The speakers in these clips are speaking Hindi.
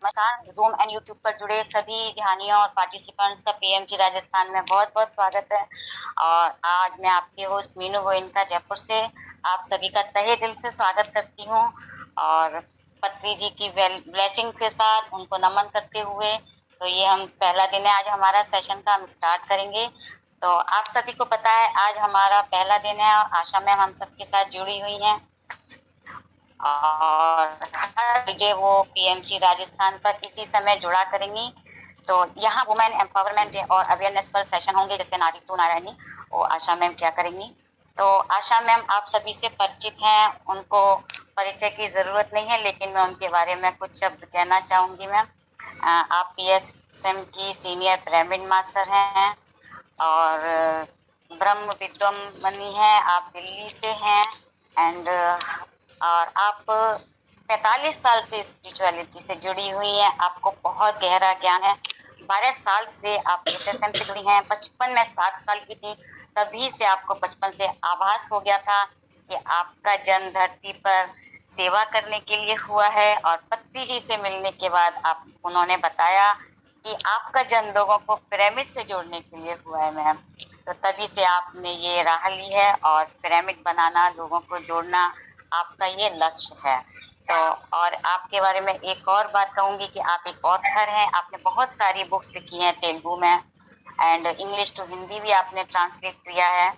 नमस्कार। जूम एंड यूट्यूब पर जुड़े सभी ध्यानियों और पार्टिसिपेंट्स का पीएमसी राजस्थान में बहुत बहुत स्वागत है। और आज मैं आपकी होस्ट मीनू गोयनका जयपुर से आप सभी का तहे दिल से स्वागत करती हूँ और पत्री जी की ब्लेसिंग के साथ उनको नमन करते हुए तो ये हम पहला दिन है आज हमारा सेशन का हम स्टार्ट करेंगे। तो आप सभी को पता है आज हमारा पहला दिन है और आशा मैम हम सबके साथ जुड़ी हुई हैं और हर जगह वो पीएमसी राजस्थान पर इसी समय जुड़ा करेंगी। तो यहाँ वुमेन एम्पावरमेंट और अवेयरनेस पर सेशन होंगे, जैसे नारी टू नारायणी वो आशा मैम क्या करेंगी। तो आशा मैम आप सभी से परिचित हैं, उनको परिचय की ज़रूरत नहीं है, लेकिन मैं उनके बारे में कुछ शब्द कहना चाहूँगी। मैम आप पीएसएम की सीनियर पिरामिड मास्टर हैं और ब्रह्म विद्वान हैं, आप दिल्ली से हैं एंड और आप 45 साल से स्पिरिचुअलिटी से जुड़ी हुई हैं, आपको बहुत गहरा ज्ञान है। 12 साल से आप एसएसएम से जुड़ी हैं। 55 में 7 साल की थी तभी से आपको 55 से आभास हो गया था कि आपका जन्म धरती पर सेवा करने के लिए हुआ है। और पत्नी जी से मिलने के बाद आप उन्होंने बताया कि आपका जन्म लोगों को पिरामिड से जोड़ने के लिए हुआ है। मैम तो तभी से आपने ये राह ली है और पिरामिड बनाना, लोगों को जोड़ना आपका ये लक्ष्य है। तो और आपके बारे में एक और बात कहूँगी कि आप एक ऑथर हैं, आपने बहुत सारी बुक्स लिखी हैं तेलुगु में एंड इंग्लिश टू हिंदी भी आपने ट्रांसलेट किया है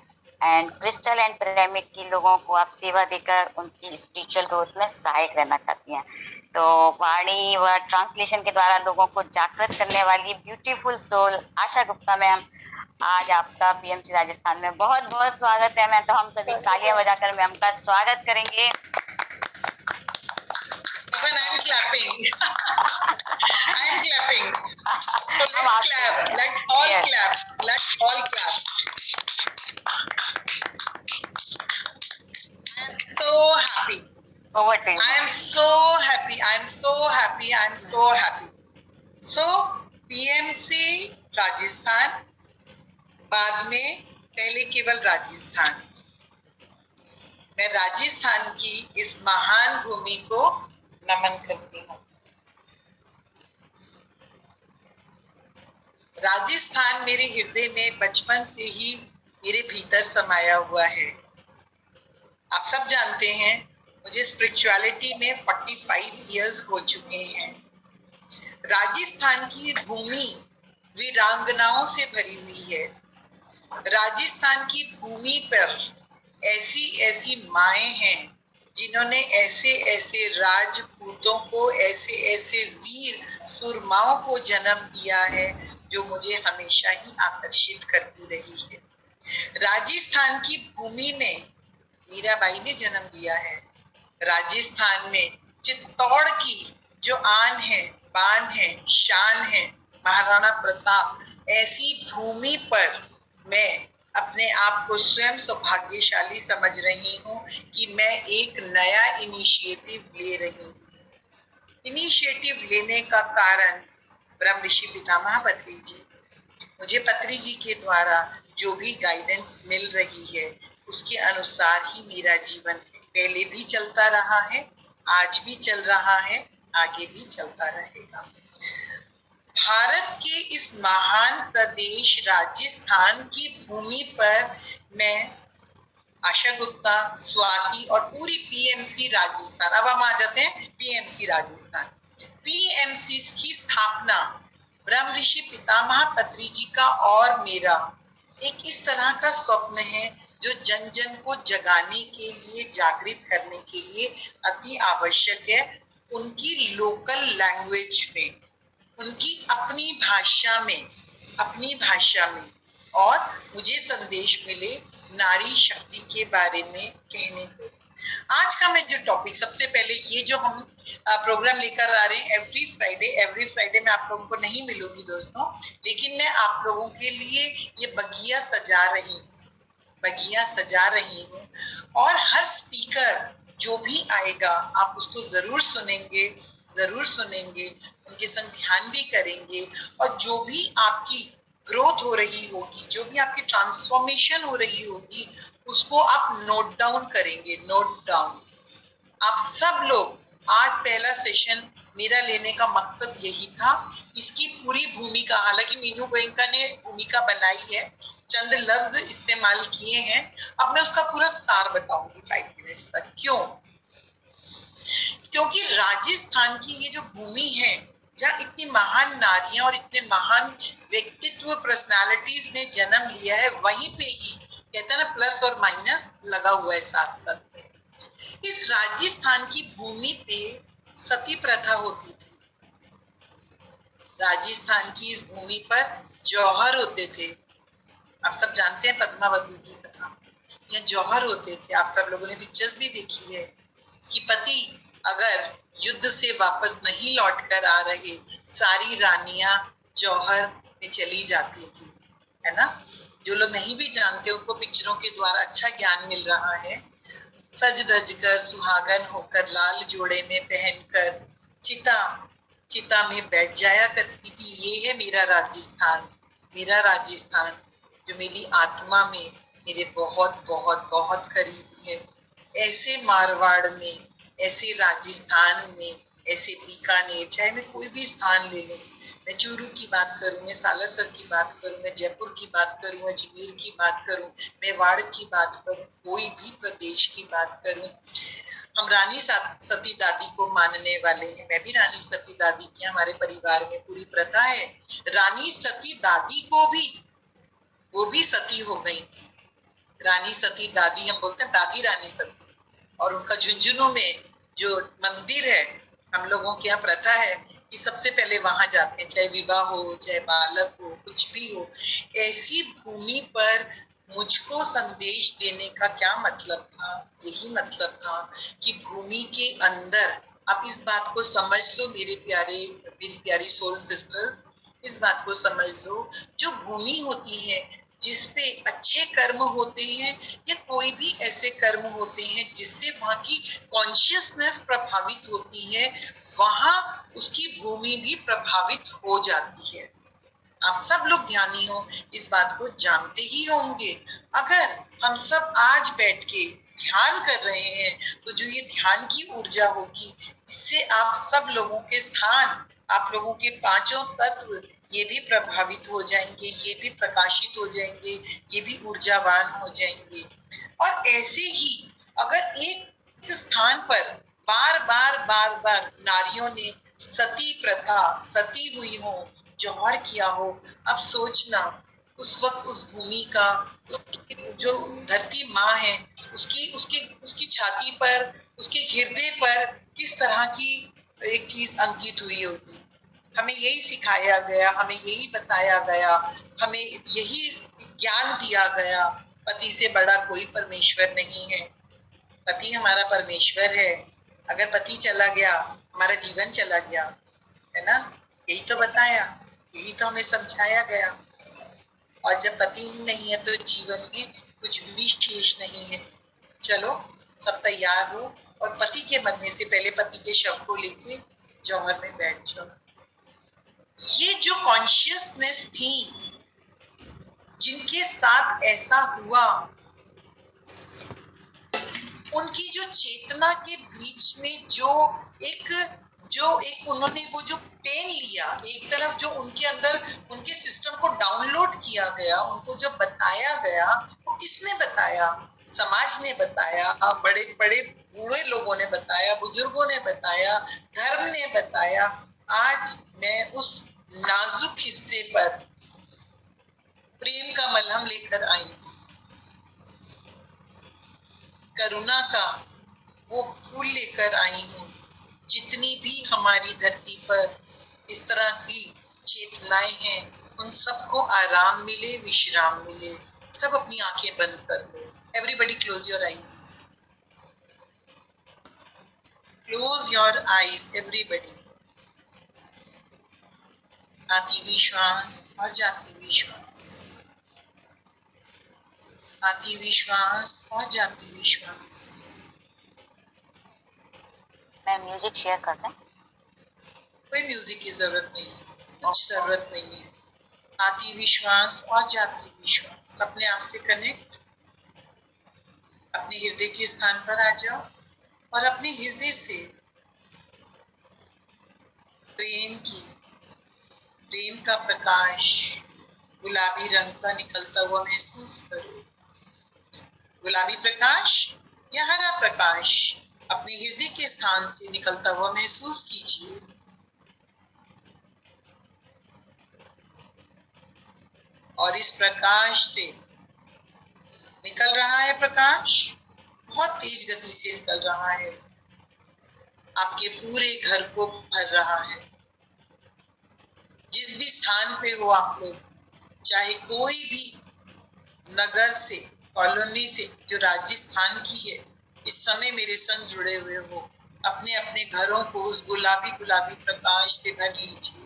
एंड क्रिस्टल एंड पिरामिड की लोगों को आप सेवा देकर उनकी स्पिरिचुअल ग्रोथ में सहायक रहना चाहती हैं। तो वाणी व ट्रांसलेशन के द्वारा लोगों को जागृत करने वाली ब्यूटीफुल सोल आशा गुप्ता मैम, आज आपका पीएमसी राजस्थान में बहुत बहुत स्वागत है। मैम तो हम सभी तालियां बजाकर मैम का स्वागत करेंगे। Even I'm clapping. I'm clapping. So let's clap. Let's all clap. Let's all clap. I'm so happy. Over to you. I am so happy. I'm so happy. I'm so happy. So PMC Rajasthan, बाद में पहले केवल राजस्थान। मैं राजस्थान की इस महान भूमि को नमन करती हूँ। राजस्थान मेरे हृदय में बचपन से ही मेरे भीतर समाया हुआ है। आप सब जानते हैं मुझे स्पिरिचुअलिटी में 45 इयर्स हो चुके हैं। राजस्थान की भूमि वीरांगनाओं से भरी हुई है। राजस्थान की भूमि पर ऐसी ऐसी माएं हैं जिन्होंने ऐसे ऐसे राजपूतों को, ऐसे ऐसे वीर सुरमाओं को जन्म दिया है जो मुझे हमेशा ही आकर्षित करती रही है। राजस्थान की भूमि में मीराबाई ने जन्म लिया है। राजस्थान में चित्तौड़ की जो आन है, बान है, शान है, महाराणा प्रताप, ऐसी भूमि पर मैं अपने आप को स्वयं सौभाग्यशाली समझ रही हूँ कि मैं एक नया इनिशिएटिव ले रही हूँ। इनिशिएटिव लेने का कारण ब्रह्म ऋषि पितामह पत्री जी, मुझे पत्री जी के द्वारा जो भी गाइडेंस मिल रही है उसके अनुसार ही मेरा जीवन पहले भी चलता रहा है, आज भी चल रहा है, आगे भी चलता रहेगा। भारत के इस महान प्रदेश राजस्थान की भूमि पर मैं आशा गुप्ता, स्वाति और पूरी पीएमसी राजस्थान, अब हम आ जाते हैं पीएमसी राजस्थान। पीएमसी की स्थापना ब्रह्म ऋषि पितामह पत्री जी का और मेरा एक इस तरह का स्वप्न है जो जन जन को जगाने के लिए, जागृत करने के लिए अति आवश्यक है। उनकी लोकल लैंग्वेज में, उनकी अपनी भाषा में और मुझे संदेश मिले नारी शक्ति के बारे में कहने को। आज का मैं जो टॉपिक, सबसे पहले ये जो हम प्रोग्राम लेकर आ रहे हैं एवरी फ्राइडे मैं आप लोगों को नहीं मिलूंगी दोस्तों, लेकिन मैं आप लोगों के लिए ये बगिया सजा रही हूँ और हर स्पीकर जो भी आएगा आप उसको जरूर सुनेंगे, उनके संग ध्यान भी करेंगे और जो भी आपकी ग्रोथ हो रही होगी, जो भी आपकी ट्रांसफॉर्मेशन हो रही होगी, उसको आप नोट डाउन करेंगे। आप सब लोग आज पहला सेशन मेरा लेने का मकसद यही था। इसकी पूरी भूमिका, हालांकि मीनू गोयनका ने भूमिका बनाई है, चंद लफ्ज इस्तेमाल किए हैं, अब मैं उसका पूरा सार बताऊंगी 5 मिनट्स तक। क्यों? क्योंकि राजस्थान की ये जो भूमि है, जहाँ इतनी महान नारियां और इतने महान व्यक्तित्व पर्सनालिटीज ने जन्म लिया है, वहीं पे ही कहते हैं ना, प्लस और माइनस लगा हुआ है साथ साथ में। इस राजस्थान की भूमि पे सती प्रथा होती थी। राजस्थान की इस भूमि पर जौहर होते थे। आप सब जानते हैं पद्मावती की कथा। यहाँ जौहर होते थे, आप सब लोगों ने पिक्चर्स भी देखी है कि पति अगर युद्ध से वापस नहीं लौट कर आ रहे, सारी रानियां जौहर में चली जाती थी, है ना। जो लोग नहीं भी जानते उनको पिक्चरों के द्वारा अच्छा ज्ञान मिल रहा है। सज धज कर सुहागन होकर लाल जोड़े में पहनकर चिता चिता में बैठ जाया करती थी। ये है मेरा राजस्थान, मेरा राजस्थान जो मेरी आत्मा में मेरे बहुत बहुत बहुत करीबी है। ऐसे मारवाड़ में, ऐसे राजस्थान में, ऐसे बीकानेर, चाहे मैं कोई भी स्थान ले लूं, मैं चूरू की बात करूं, मैं सालासर की बात करूं, मैं जयपुर की बात करूं, अजमेर की बात करूं, मैं वाड़ की बात करूं, कोई भी प्रदेश की बात करूं, हम रानी सती दादी को मानने वाले हैं। मैं भी रानी सती दादी की, हमारे परिवार में पूरी प्रथा है। रानी सती दादी को भी, वो भी सती हो गई थी। रानी सती दादी हम बोलते हैं, दादी रानी सती। और उनका झुंझुनू में जो मंदिर है, हम लोगों के यहाँ प्रथा है कि सबसे पहले वहां जाते हैं, चाहे विवाह हो, चाहे बालक हो, कुछ भी हो। ऐसी भूमि पर मुझको संदेश देने का क्या मतलब था? यही मतलब था कि भूमि के अंदर, आप इस बात को समझ लो मेरे प्यारे, मेरी प्यारी सोल सिस्टर्स, इस बात को समझ लो, जो भूमि होती है जिसपे अच्छे कर्म होते हैं या कोई भी ऐसे कर्म होते हैं जिससे वहां की कॉन्शियसनेस प्रभावित होती है, वहां उसकी भूमि भी प्रभावित हो जाती है। आप सब लोग ध्यानी हो, इस बात को जानते ही होंगे। अगर हम सब आज बैठ के ध्यान कर रहे हैं, तो जो ये ध्यान की ऊर्जा होगी, इससे आप सब लोगों के स्थान, आप लोगों के पांचों तत्व ये भी प्रभावित हो जाएंगे, ये भी प्रकाशित हो जाएंगे, ये भी ऊर्जावान हो जाएंगे। और ऐसे ही अगर एक स्थान पर बार बार बार बार नारियों ने सती प्रथा, सती हुई हो, जौहर किया हो, अब सोचना उस वक्त उस भूमि का, जो धरती माँ है, उसकी उसकी उसकी छाती पर, उसके हृदय पर किस तरह की एक चीज अंकित हुई होगी। हमें यही सिखाया गया, हमें यही बताया गया, हमें यही ज्ञान दिया गया, पति से बड़ा कोई परमेश्वर नहीं है। पति हमारा परमेश्वर है। अगर पति चला गया, हमारा जीवन चला गया, है ना। यही तो बताया, यही तो हमें समझाया गया। और जब पति नहीं है तो जीवन में कुछ भी शेष नहीं है। चलो सब तैयार हो और पति के मरने से पहले पति के शव को लेके जौहर में बैठ जाओ। ये जो कॉन्शियसनेस थी, जिनके साथ ऐसा हुआ, उनकी जो चेतना के बीच में जो एक उन्होंने वो जो पेन लिया, एक तरफ जो उनके अंदर उनके सिस्टम को डाउनलोड किया गया, उनको जब बताया गया, वो किसने बताया? समाज ने बताया, बड़े बड़े बूढ़े लोगों ने बताया, बुजुर्गों ने बताया, धर्म ने बताया। आज मैं उस नाजुक हिस्से पर प्रेम का मलहम लेकर आई, करुणा का वो फूल लेकर आई हूँ। जितनी भी हमारी धरती पर इस तरह की चेतनाएं हैं, उन सबको आराम मिले, विश्राम मिले। सब अपनी आंखें बंद कर लो। Everybody close your eyes, close your eyes everybody. आती हुई श्वास और जाती हुई श्वास, आती हुई श्वास और जाती हुई श्वास। मैं म्यूजिक शेयर कर दें? कोई म्यूजिक की जरूरत नहीं है, कुछ जरूरत नहीं है। आती हुई श्वास और जाती हुई श्वास, अपने आप से कनेक्ट, अपने हृदय के स्थान पर आ जाओ और अपने हृदय से प्रेम का प्रकाश गुलाबी रंग का निकलता हुआ महसूस करो। गुलाबी प्रकाश या हरा प्रकाश अपने हृदय के स्थान से निकलता हुआ महसूस कीजिए। और इस प्रकाश से निकल रहा है प्रकाश, बहुत तेज गति से निकल रहा है, आपके पूरे घर को भर रहा है। जिस भी स्थान पे हो आप लोग, चाहे कोई भी नगर से, कॉलोनी से जो राजस्थान की है, इस समय मेरे संग जुड़े हुए हो, अपने अपने घरों को उस गुलाबी गुलाबी प्रकाश से भर लीजिए।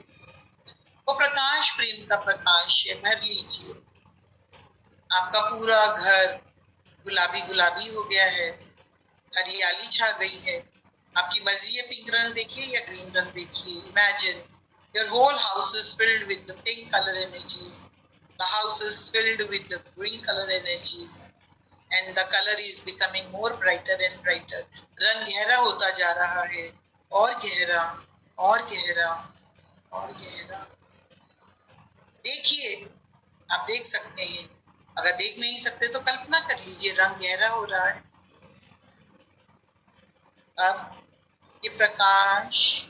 वो प्रकाश प्रेम का प्रकाश है, भर लीजिए। आपका पूरा घर गुलाबी गुलाबी हो गया है, हरियाली छा गई है। आपकी मर्जी है पिंक रंग देखिए या ग्रीन रंग देखिए। Imagine your whole house is filled with the pink colour energies, the house is filled with the green colour energies and the colour is becoming more brighter and brighter. रंग गहरा होता जा रहा है, और गहरा और गहरा और गहरा। देखिए, आप देख सकते हैं, अगर देख नहीं सकते तो कल्पना कर लीजिए, रंग गहरा हो रहा है। अब ये प्रकाश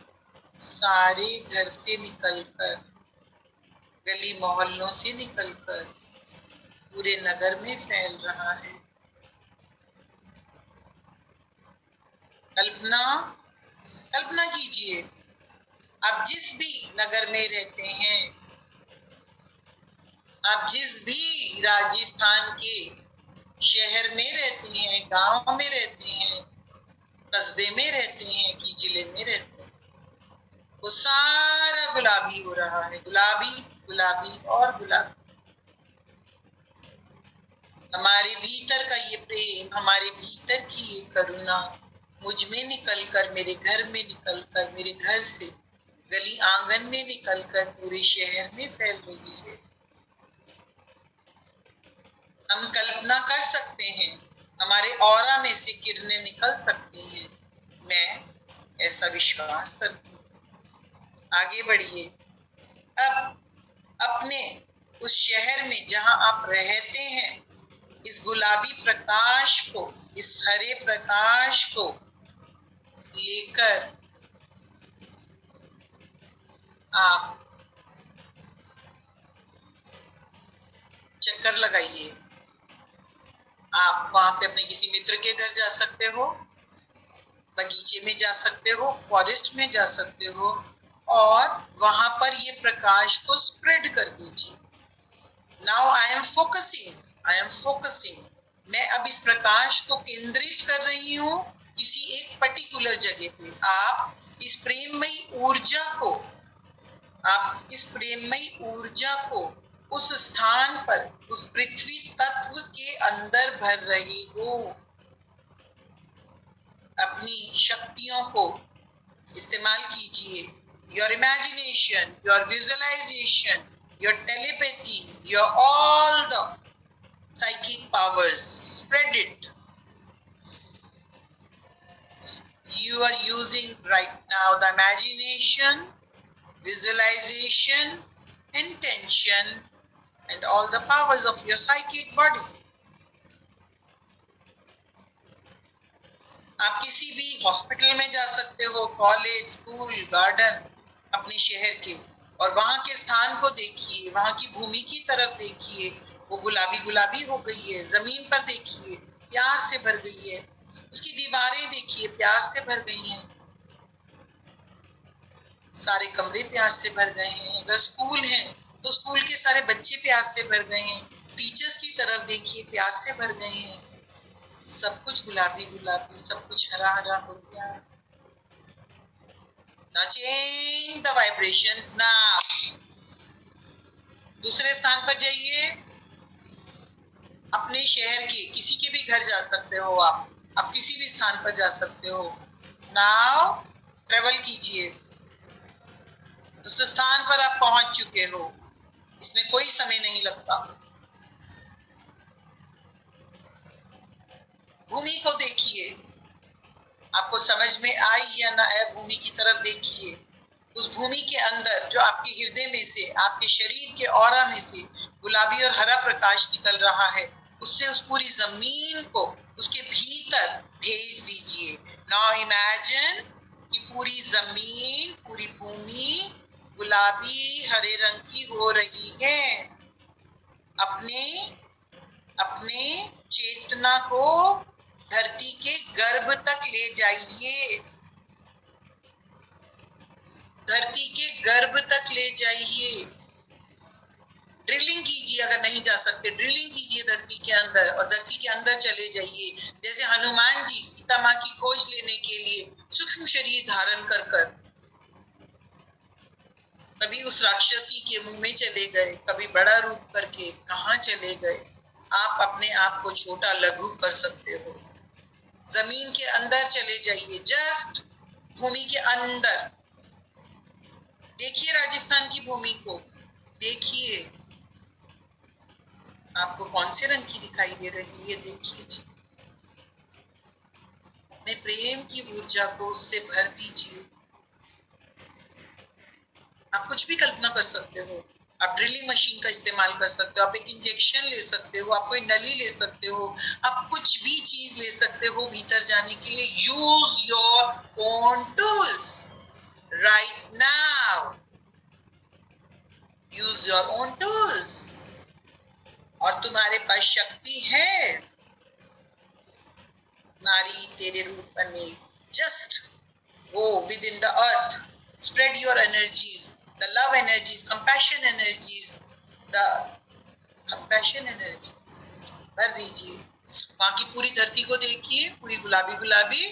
सारे घर से निकलकर, गली मोहल्लों से निकलकर पूरे नगर में फैल रहा है। कल्पना कीजिए, आप जिस भी नगर में रहते हैं, आप जिस भी राजस्थान के शहर में रहते हैं, गांव में रहते हैं, कस्बे में रहते हैं कि जिले में रहते हैं, वो सारा गुलाबी हो रहा है, गुलाबी गुलाबी और गुलाबी। हमारे भीतर का ये प्रेम, हमारे भीतर की ये करुणा मुझ में निकलकर, मेरे घर में निकलकर, मेरे घर से गली आंगन में निकलकर पूरे शहर में फैल रही है। हम कल्पना कर सकते हैं, हमारे ऑरा में से किरणें निकल सकती हैं। मैं ऐसा विश्वास करती हूँ। आगे बढ़िए। अब अपने उस शहर में जहां आप रहते हैं, इस गुलाबी प्रकाश को, इस हरे प्रकाश को लेकर आप चक्कर लगाइए। आप वहां पे अपने किसी मित्र के घर जा सकते हो, बगीचे में जा सकते हो, फॉरेस्ट में जा सकते हो, और वहां पर ये प्रकाश को स्प्रेड कर दीजिए। Now I am focusing. मैं अब इस प्रकाश को केंद्रित कर रही हूँ किसी एक पर्टिकुलर जगह पे। आप इस प्रेममयी ऊर्जा को उस स्थान पर, उस पृथ्वी तत्व के अंदर भर रही हो। अपनी शक्तियों को इस्तेमाल कीजिए। Your imagination, your visualisation, your telepathy, your all the psychic powers, spread it. You are using right now the imagination, visualization, intention, and all the powers of your psychic body. आप किसी भी हॉस्पिटल में जा सकते हो, कॉलेज, स्कूल, गार्डन, अपने शहर के, और वहां के स्थान को देखिए, वहां की भूमि की तरफ देखिए, वो गुलाबी गुलाबी हो गई है। जमीन पर देखिए, प्यार से भर गई है। उसकी दीवारें देखिए, प्यार से भर गई हैं। सारे कमरे प्यार से भर गए हैं। अगर स्कूल है तो स्कूल के सारे बच्चे प्यार से भर गए हैं। टीचर्स की तरफ देखिए, प्यार से भर गए हैं। सब कुछ गुलाबी गुलाबी, सब कुछ हरा हरा हो गया है। Now change the vibrations now. दूसरे स्थान पर जाइए, अपने शहर के किसी के भी घर जा सकते हो। आप किसी भी स्थान पर जा सकते हो। नाउ ट्रेवल कीजिए, उस स्थान पर आप पहुंच चुके हो। इसमें कोई समय नहीं लगता। भूमि को देखिए, आपको समझ में आई या ना आए, भूमि की तरफ देखिए। उस भूमि के अंदर जो आपके हृदय में से, आपके शरीर के ऑरा में से गुलाबी और हरा प्रकाश निकल रहा है, उससे उस पूरी जमीन को उसके भीतर भेज दीजिए। नाउ इमेजिन कि पूरी जमीन, पूरी भूमि गुलाबी हरे रंग की हो रही है। अपने अपने चेतना को धरती के गर्भ तक ले जाइए, धरती के गर्भ तक ले जाइए। ड्रिलिंग कीजिए, अगर नहीं जा सकते ड्रिलिंग कीजिए धरती के अंदर, और धरती के अंदर चले जाइए। जैसे हनुमान जी सीता माँ की खोज लेने के लिए सूक्ष्म शरीर धारण कर कर कभी उस राक्षसी के मुंह में चले गए, कभी बड़ा रूप करके कहाँ चले गए। आप अपने आप को छोटा लघु कर सकते हो। जमीन के अंदर चले जाइए, जस्ट भूमि के अंदर देखिए, राजस्थान की भूमि को देखिए, आपको कौन से रंग की दिखाई दे रही है, देखिए जी। अपने प्रेम की ऊर्जा को उससे भर दीजिए। आप कुछ भी कल्पना कर सकते हो, आप ड्रिलिंग मशीन का इस्तेमाल कर सकते हो, आप एक इंजेक्शन ले सकते हो, आप कोई नली ले सकते हो, आप कुछ भी चीज ले सकते हो भीतर जाने के लिए। Use your own tools right now, use your own tools. और तुम्हारे पास शक्ति है, नारी तेरे रूप बने। Just go within the earth, spread your energies, the love energies, compassion energies, the compassion energies भर दीजिए। वहां की पूरी धरती को देखिए, पूरी गुलाबी गुलाबी।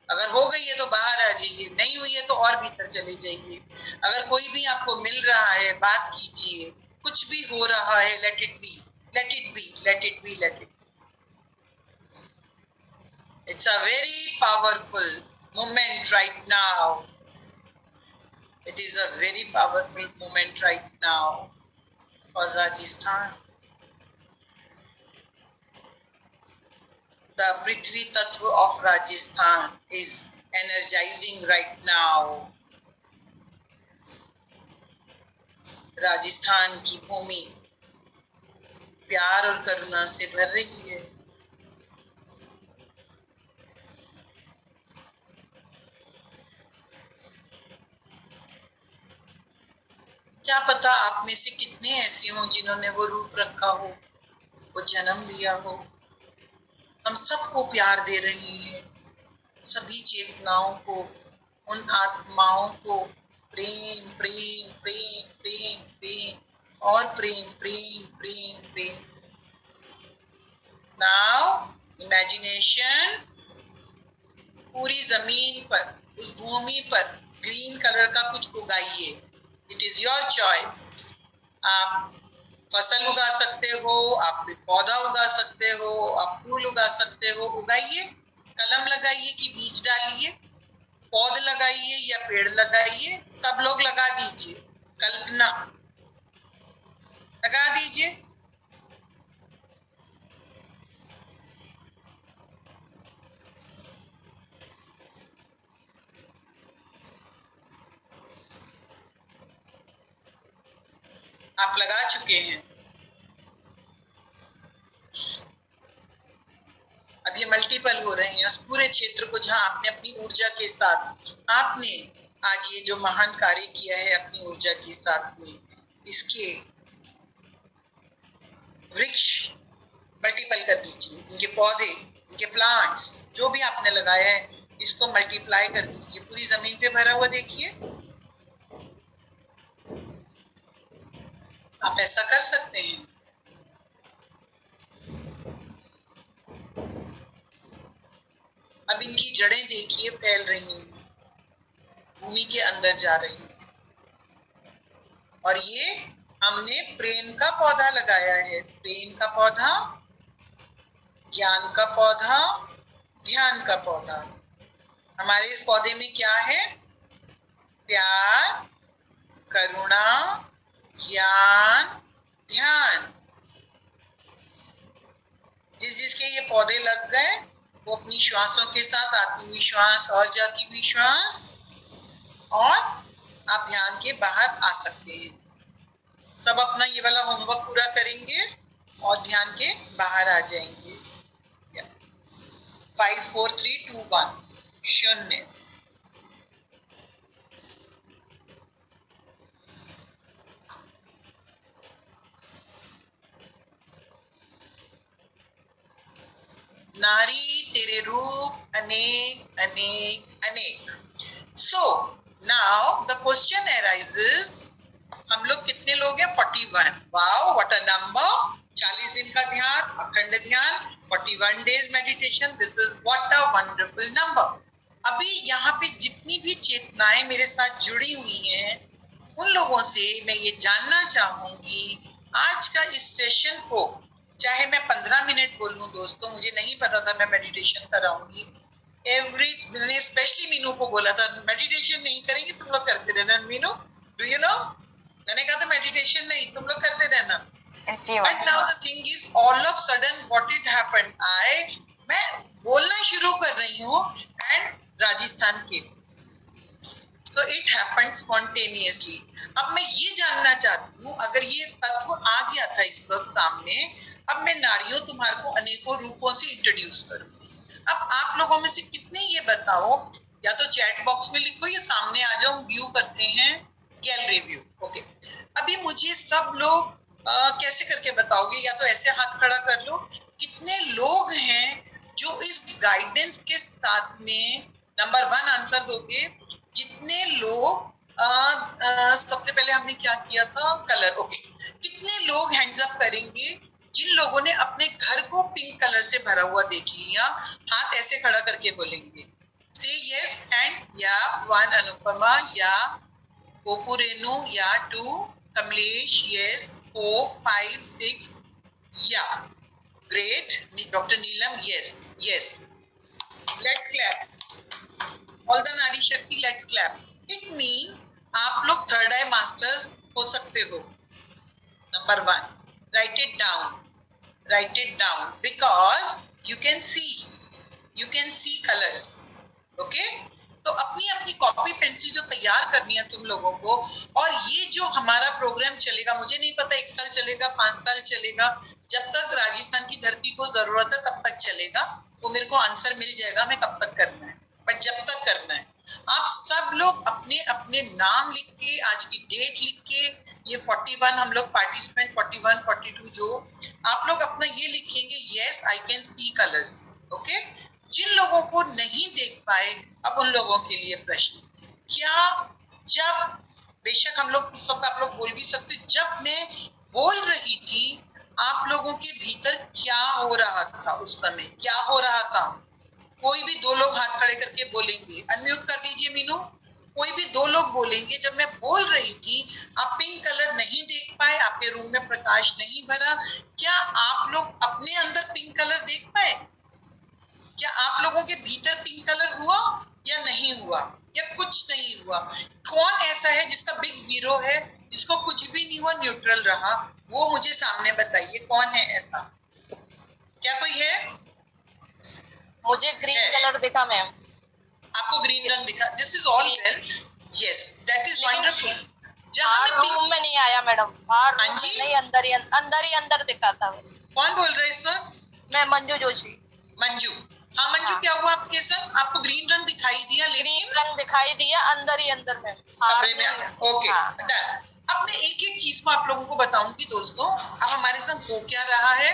अगर हो गई है तो बाहर आ जाइए, नहीं हुई है तो और भीतर चले जाइए। अगर कोई भी आपको मिल रहा है, बात कीजिए। कुछ भी हो रहा है, let it be, let it be, let it be, let it. It's a very powerful moment right now. It is a very powerful moment right now for Rajasthan. The Prithvi Tattva of Rajasthan is energizing right now. Rajasthan की भूमि प्यार और करुणा से भर रही है। क्या पता आप में से कितने ऐसे हों जिन्होंने वो रूप रखा हो, वो जन्म लिया हो। हम सबको प्यार दे रही हैं, सभी चेतनाओं को, उन आत्माओं को प्रेम प्रेम प्रेम प्रेम प्रेम और प्रेम प्रेम प्रेम प्रेम। नाउ इमेजिनेशन, पूरी जमीन पर, उस भूमि पर ग्रीन कलर का कुछ उगाइए। It is your choice. आप फसल उगा सकते हो, आप पौधा उगा सकते हो, आप फूल उगा सकते हो। उगाइए, कलम लगाइए कि बीज डालिए, पौध लगाइए या पेड़ लगाइए, सब लोग लगा दीजिए। कल्पना लगा दीजिए। आप लगा चुके हैं। अब ये मल्टीपल हो रहे हैं उस पूरे क्षेत्र को जहां आपने अपनी ऊर्जा के साथ, आपने आज ये जो महान कार्य किया है अपनी ऊर्जा के साथ में, इसके वृक्ष मल्टीपल कर दीजिए। इनके पौधे, इनके प्लांट्स, जो भी आपने लगाया है, इसको मल्टीप्लाई कर दीजिए। पूरी जमीन पे भरा हुआ देखिए। आप ऐसा कर सकते हैं। अब इनकी जड़ें देखिए फैल रही हैं, भूमि के अंदर जा रही हैं। और ये हमने प्रेम का पौधा लगाया है। प्रेम का पौधा, ज्ञान का पौधा, ध्यान का पौधा। हमारे इस पौधे में क्या है? प्यार, करुणा, ज्ञान, ध्यान। जिसके ये पौधे लग गए, वो अपनी श्वासों के साथ आती हुई श्वास और जाती हुई श्वास और आप ध्यान के बाहर आ सकते हैं। सब अपना ये वाला होमवर्क पूरा करेंगे और ध्यान के बाहर आ जाएंगे। 5 4 3 2 1 शून्य। नारी तेरे रूप अनेक अनेक अनेक। So now the question arises, हम लोग कितने लोग हैं? 41। Wow what a number. 40 दिन का ध्यान, अखंड ध्यान, 41 days meditation, this is what a wonderful number. अभी यहाँ पे जितनी भी चेतनाएं मेरे साथ जुड़ी हुई हैं, उन लोगों से मैं ये जानना चाहूंगी, आज का इस सेशन को, चाहे मैं 15 मिनट बोलूं दोस्तों, मुझे नहीं पता था मैं मेडिटेशन कराऊंगी। मैंने स्पेशली मीनू को बोला था मेडिटेशन नहीं करेंगे, तुम लोग करते रहना। मीनू, डू यू नो, मैंने कहा था मेडिटेशन नहीं, तुम लोग करते रहना। But now the thing is, all of sudden what it happened, मैं बोलना शुरू कर रही हूँ and राजस्थान के, so it happened spontaneously। अब मैं ये जानना चाहती हूँ, अगर ये तत्व आ गया था इस वक्त सामने, अब मैं नारियों तुम्हारे को अनेकों रूपों से इंट्रोड्यूस करूंगी। अब आप लोगों में से कितने ये बताओ, या तो चैट बॉक्स में लिखो या सामने आ जाओ, व्यू करते हैं, गैलरी व्यू। ओके, अभी मुझे सब लोग कैसे करके बताओगे, या तो ऐसे हाथ खड़ा कर लो, कितने लोग हैं जो इस गाइडेंस के साथ में नंबर 1 आंसर दोगे। जितने लोग सबसे पहले हमने क्या किया था, कलर। ओके, कितने लोग हैंड्स अप करेंगे जिन लोगों ने अपने घर को पिंक कलर से भरा हुआ देख लिया? हाथ ऐसे खड़ा करके बोलेंगे, से यस एंड या 1 अनुपमा, या गोपू रेनू, या 2 कमलेश, यस 4 5 6, या great doctor Neelam, yes yes. Let's clap all the नारी शक्ति, लेट्स क्लैप। इट मीन्स आप लोग थर्ड आई मास्टर्स हो सकते हो। Number 1, right it down because you can see colours. Okay, तो अपनी अपनी कॉपी पेंसिल जो तैयार करनी है तुम लोगों को, और ये जो हमारा प्रोग्राम चलेगा, मुझे नहीं पता 1 साल चलेगा 5 साल चलेगा, जब तक राजस्थान की धरती को जरूरत है तब तक चलेगा। तो मेरे को आंसर मिल जाएगा मैं कब तक करना है, बट जब तक करना है, आप सब लोग अपने अपने नाम लिख के, आज की डेट लिख के, ये 41 हम लोग पार्टिसिपेंट 41 42 जो आप लोग अपना ये लिखेंगे, yes I can see colours. Okay, जिन लोगों को नहीं देख पाए, अब उन लोगों के लिए प्रश्न, क्या जब, बेशक हम लोग इस वक्त आप लोग बोल भी सकते, जब मैं बोल रही थी आप लोगों के भीतर क्या हो रहा था, उस समय क्या हो रहा था? कोई भी 2 लोग हाथ खड़े करके बोलेंगे, अनम्यूट कर दीजिए मीनू। कोई भी 2 लोग बोलेंगे, जब मैं बोल रही थी आप पिंक कलर नहीं देख पाए, आपके रूम में प्रकाश नहीं भरा, क्या आप लोग अपने अंदर पिंक कलर देख पाए? क्या आप लोगों के भीतर पिंक कलर हुआ या नहीं हुआ, या कुछ नहीं हुआ? कौन ऐसा है जिसका बिग 0 है, जिसको कुछ भी नहीं हुआ, न्यूट्रल रहा? वो मुझे सामने बताइए, कौन है ऐसा? क्या कोई है? मुझे ग्रीन कलर दिखा मैम। आपको ग्रीन रंग दिखा? This is all well, yes that is wonderful. जहां में रूम में नहीं आया मैडम, बाहर नहीं, अंदर ही अंदर दिखा था। कौन बोल रहे हैं सर? मैं मंजू जोशी। मंजू, हाँ मंजू, क्या हुआ आपके संग? आपको ग्रीन रंग दिखाई दिया, ग्रीन रंग दिखाई दिया अंदर ही अंदर में, कमरे में आया। Okay done. अब मैं एक एक चीज को आप लोगों को बताऊंगी दोस्तों। अब हमारे साथ हो क्या रहा है,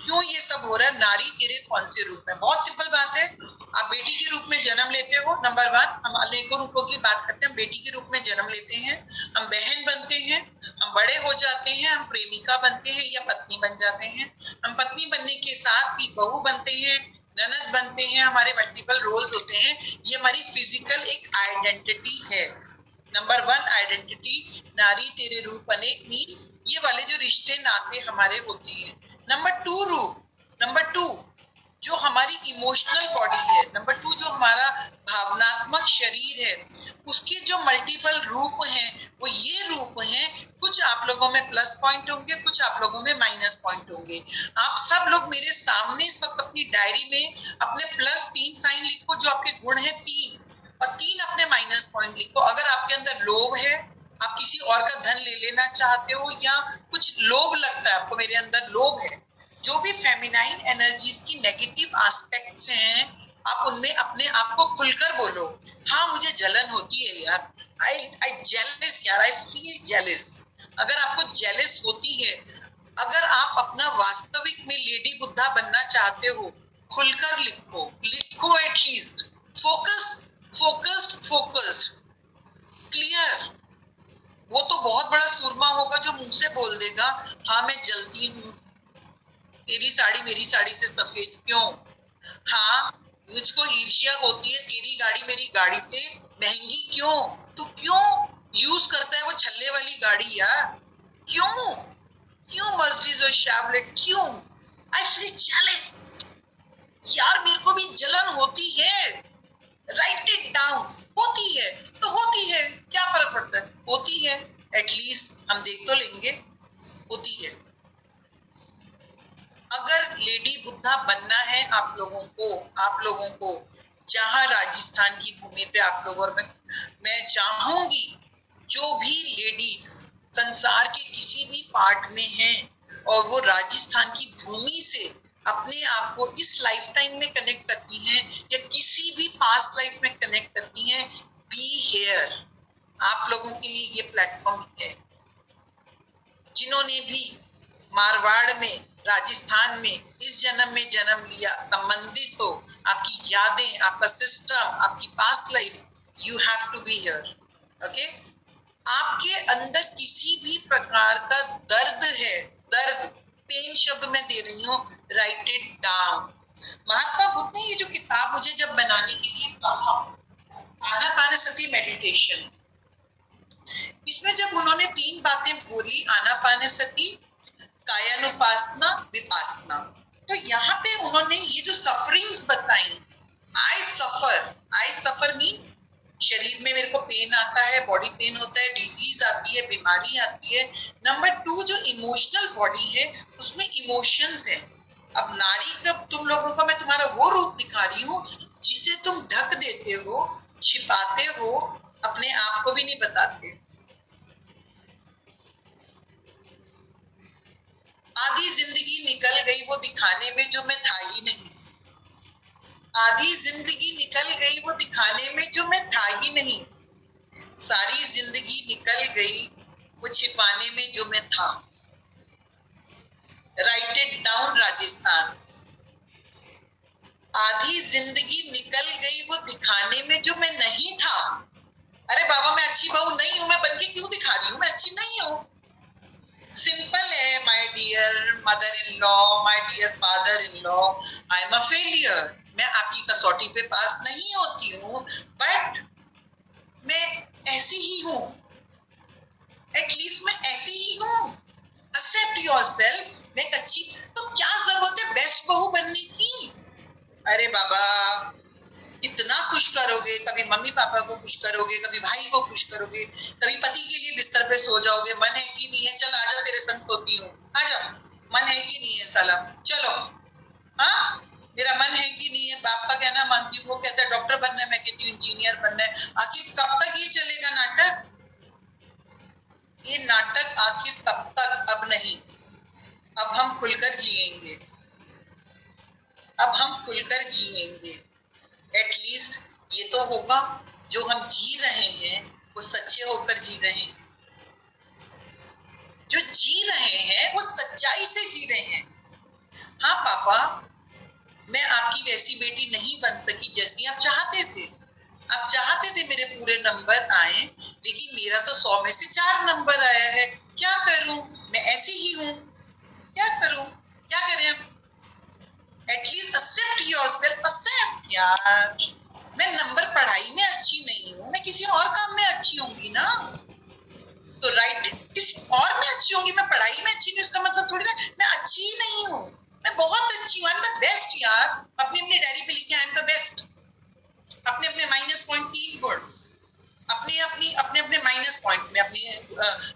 क्यों ये सब हो रहा है, नारी तेरे कौन से रूप में? बहुत सिंपल बात है, आप बेटी के रूप में जन्म लेते हो। नंबर 1, हम अनेकों रूपों की बात करते हैं, हम बेटी के रूप में जन्म लेते हैं, हम बहन बनते हैं, हम बड़े हो जाते हैं, हम प्रेमिका बनते हैं या पत्नी बन जाते हैं, हम पत्नी बनने के साथ ही बहू बनते हैं, ननद बनते हैं, हमारे मल्टीपल रोल्स होते हैं। ये हमारी फिजिकल एक आइडेंटिटी है। नंबर 1 आइडेंटिटी, नारी तेरे रूप अनेक मीन्स ये वाले जो रिश्ते नाते हमारे होते हैं। नंबर 2 रूप, नंबर 2 जो हमारी इमोशनल बॉडी है, नंबर 2 जो हमारा भावनात्मक शरीर है, उसके जो मल्टीपल रूप हैं, वो ये रूप हैं। कुछ आप लोगों में प्लस पॉइंट होंगे, कुछ आप लोगों में माइनस पॉइंट होंगे। आप सब लोग मेरे सामने इस वक्त अपनी डायरी में अपने +3 साइन लिखो, जो आपके गुण है 3। और 3 अपने माइनस पॉइंट लिखो। अगर आपके अंदर लोभ है, आप किसी और का धन ले लेना चाहते हो, या कुछ लोभ लगता है आपको, मेरे अंदर लोभ है, जो भी फेमिनाइन एनर्जीज की नेगेटिव एस्पेक्ट्स हैं, आप उनमें अपने आप को खुलकर बोलो, हाँ मुझे जलन होती है यार, आई जेलस यार, आई फील जेलस। अगर आपको जेलस होती है, अगर आप अपना वास्तविक में लेडी बुद्धा बनना चाहते हो, खुलकर लिखो, लिखो एटलीस्ट, फोकस्ड, क्लियर। वो तो बहुत बड़ा सूरमा होगा जो मुंह से बोल देगा, हाँ मैं जलती हूँ, तेरी साड़ी मेरी साड़ी से सफेद क्यों, हाँ मुझको ईर्ष्या होती है तेरी गाड़ी मेरी गाड़ी से महंगी क्यों, तू क्यों यूज करता है वो छल्ले वाली गाड़ी यार, क्यों मर्सिडीज और शेवलेट क्यों, आई फील जेलस यार, मेरे को भी जलन होती है, राइट इट डाउन, होती है तो होती है, क्या फर्क पड़ता है, होती है, एटलीस्ट हम देख तो लेंगे, होती है। अगर लेडी बुद्धा बनना है आप लोगों को जहां राजस्थान की भूमि पे आप लोगों, और मैं चाहूंगी जो भी लेडीज संसार के किसी भी पार्ट में हैं और वो राजस्थान की भूमि से अपने आप को इस लाइफ टाइम में कनेक्ट करती हैं या किसी भी पास्ट लाइफ में कनेक्ट करती हैं, बी हियर, आप लोगों के लिए ये प्लेटफॉर्म है। जिन्होंने भी मारवाड़ में, राजस्थान में इस जन्म में जन्म लिया, संबंधित हो, आपकी यादें, आपका सिस्टम, आपकी past life, you have to be here, okay. आपके अंदर किसी भी प्रकार का दर्द है, दर्द, पेन शब्द मैं दे रही हूँ, right it down. Mahatma Buddha ने ये जो किताब मुझे जब बनाने के लिए कहा, आनापानसति मेडिटेशन, इसमें जब उन्होंने 3 बातें बोली, आनापानसति, कायानुपासना, विपासना, तो यहाँ पे उन्होंने ये जो सफरिंग्स बताई, आई सफर मीन्स शरीर में मेरे को पेन आता है, बॉडी पेन होता है, डिजीज आती है, बीमारी आती है। नंबर 2 जो इमोशनल बॉडी है उसमें इमोशंस है। अब नारी का तुम लोगों का मैं तुम्हारा वो रूप दिखा रही हूँ जिसे तुम ढक देते हो, छिपाते हो, अपने आप को भी नहीं बताते। आधी जिंदगी निकल गई वो दिखाने में जो मैं था ही नहीं, आधी जिंदगी निकल गई वो दिखाने में जो मैं था ही नहीं, सारी जिंदगी निकल गई वो छिपाने में जो मैं था। राइट इट डाउन राजस्थान, आधी जिंदगी निकल गई वो दिखाने में जो मैं नहीं था। अरे बाबा मैं अच्छी बहू नहीं हूं, मैं बनके क्यों दिखा रही हूँ, मैं अच्छी नहीं हूँ। सिंपल है, my dear mother in law, my dear father in law, I am a failure, मैं आपकी कसौटी पे पास नहीं होती हूँ, बट मैं ऐसी ही हूँ, एटलीस्ट मैं ऐसी ही हूँ, एक्सेप्ट योरसेल्फ, मैं अच्छी, तो क्या जरूरत है बेस्ट बहू बनने की। अरे बाबा इतना खुश करोगे, कभी मम्मी पापा को खुश करोगे, कभी भाई को खुश करोगे, कभी पति के लिए बिस्तर पे सो जाओगे, मन है कि नहीं है, चल आजा तेरे संग सोती हूँ, आजा, मन है कि नहीं है साला, चलो, हाँ मेरा मन है कि नहीं है, बाप का कहना मानती हूँ, वो कहता है डॉक्टर बनना है, मैं कहती हूँ इंजीनियर बनना है। आखिर कब तक ये चलेगा नाटक, ये नाटक आखिर कब तक, अब नहीं, अब हम खुलकर जिएंगे, अब हम खुलकर जिएंगे, एटलीस्ट ये तो होगा जो हम जी रहे हैं वो सच्चे होकर जी रहे हैं, जो जी रहे हैं वो सच्चाई से जी रहे हैं। हाँ पापा मैं आपकी वैसी बेटी नहीं बन सकी जैसी आप चाहते थे, आप चाहते थे मेरे पूरे नंबर आए, लेकिन मेरा तो 100 में से 4 नंबर आया है, क्या करूं, मैं ऐसी ही हूं, क्या करूं, क्या करें हम, एटलीस्ट एक्सेप्ट योरसेल्फ, एक्सेप्ट यार, मैं नंबर पढ़ाई में अच्छी नहीं हूँ, मैं किसी और काम में अच्छी होंगी ना, तो राइट किसी और में अच्छी होंगी, मैं पढ़ाई में अच्छी नहीं, इसका मतलब थोड़ी ना मैं अच्छी ही नहीं हूँ, मैं बहुत अच्छी हूँ, आई एम द बेस्ट यार, अपनी अपनी डायरी पे लिखे आई एम द बेस्ट, अपने अपने माइनस पॉइंट की गुण, अपने अपने माइनस पॉइंट में अपनी,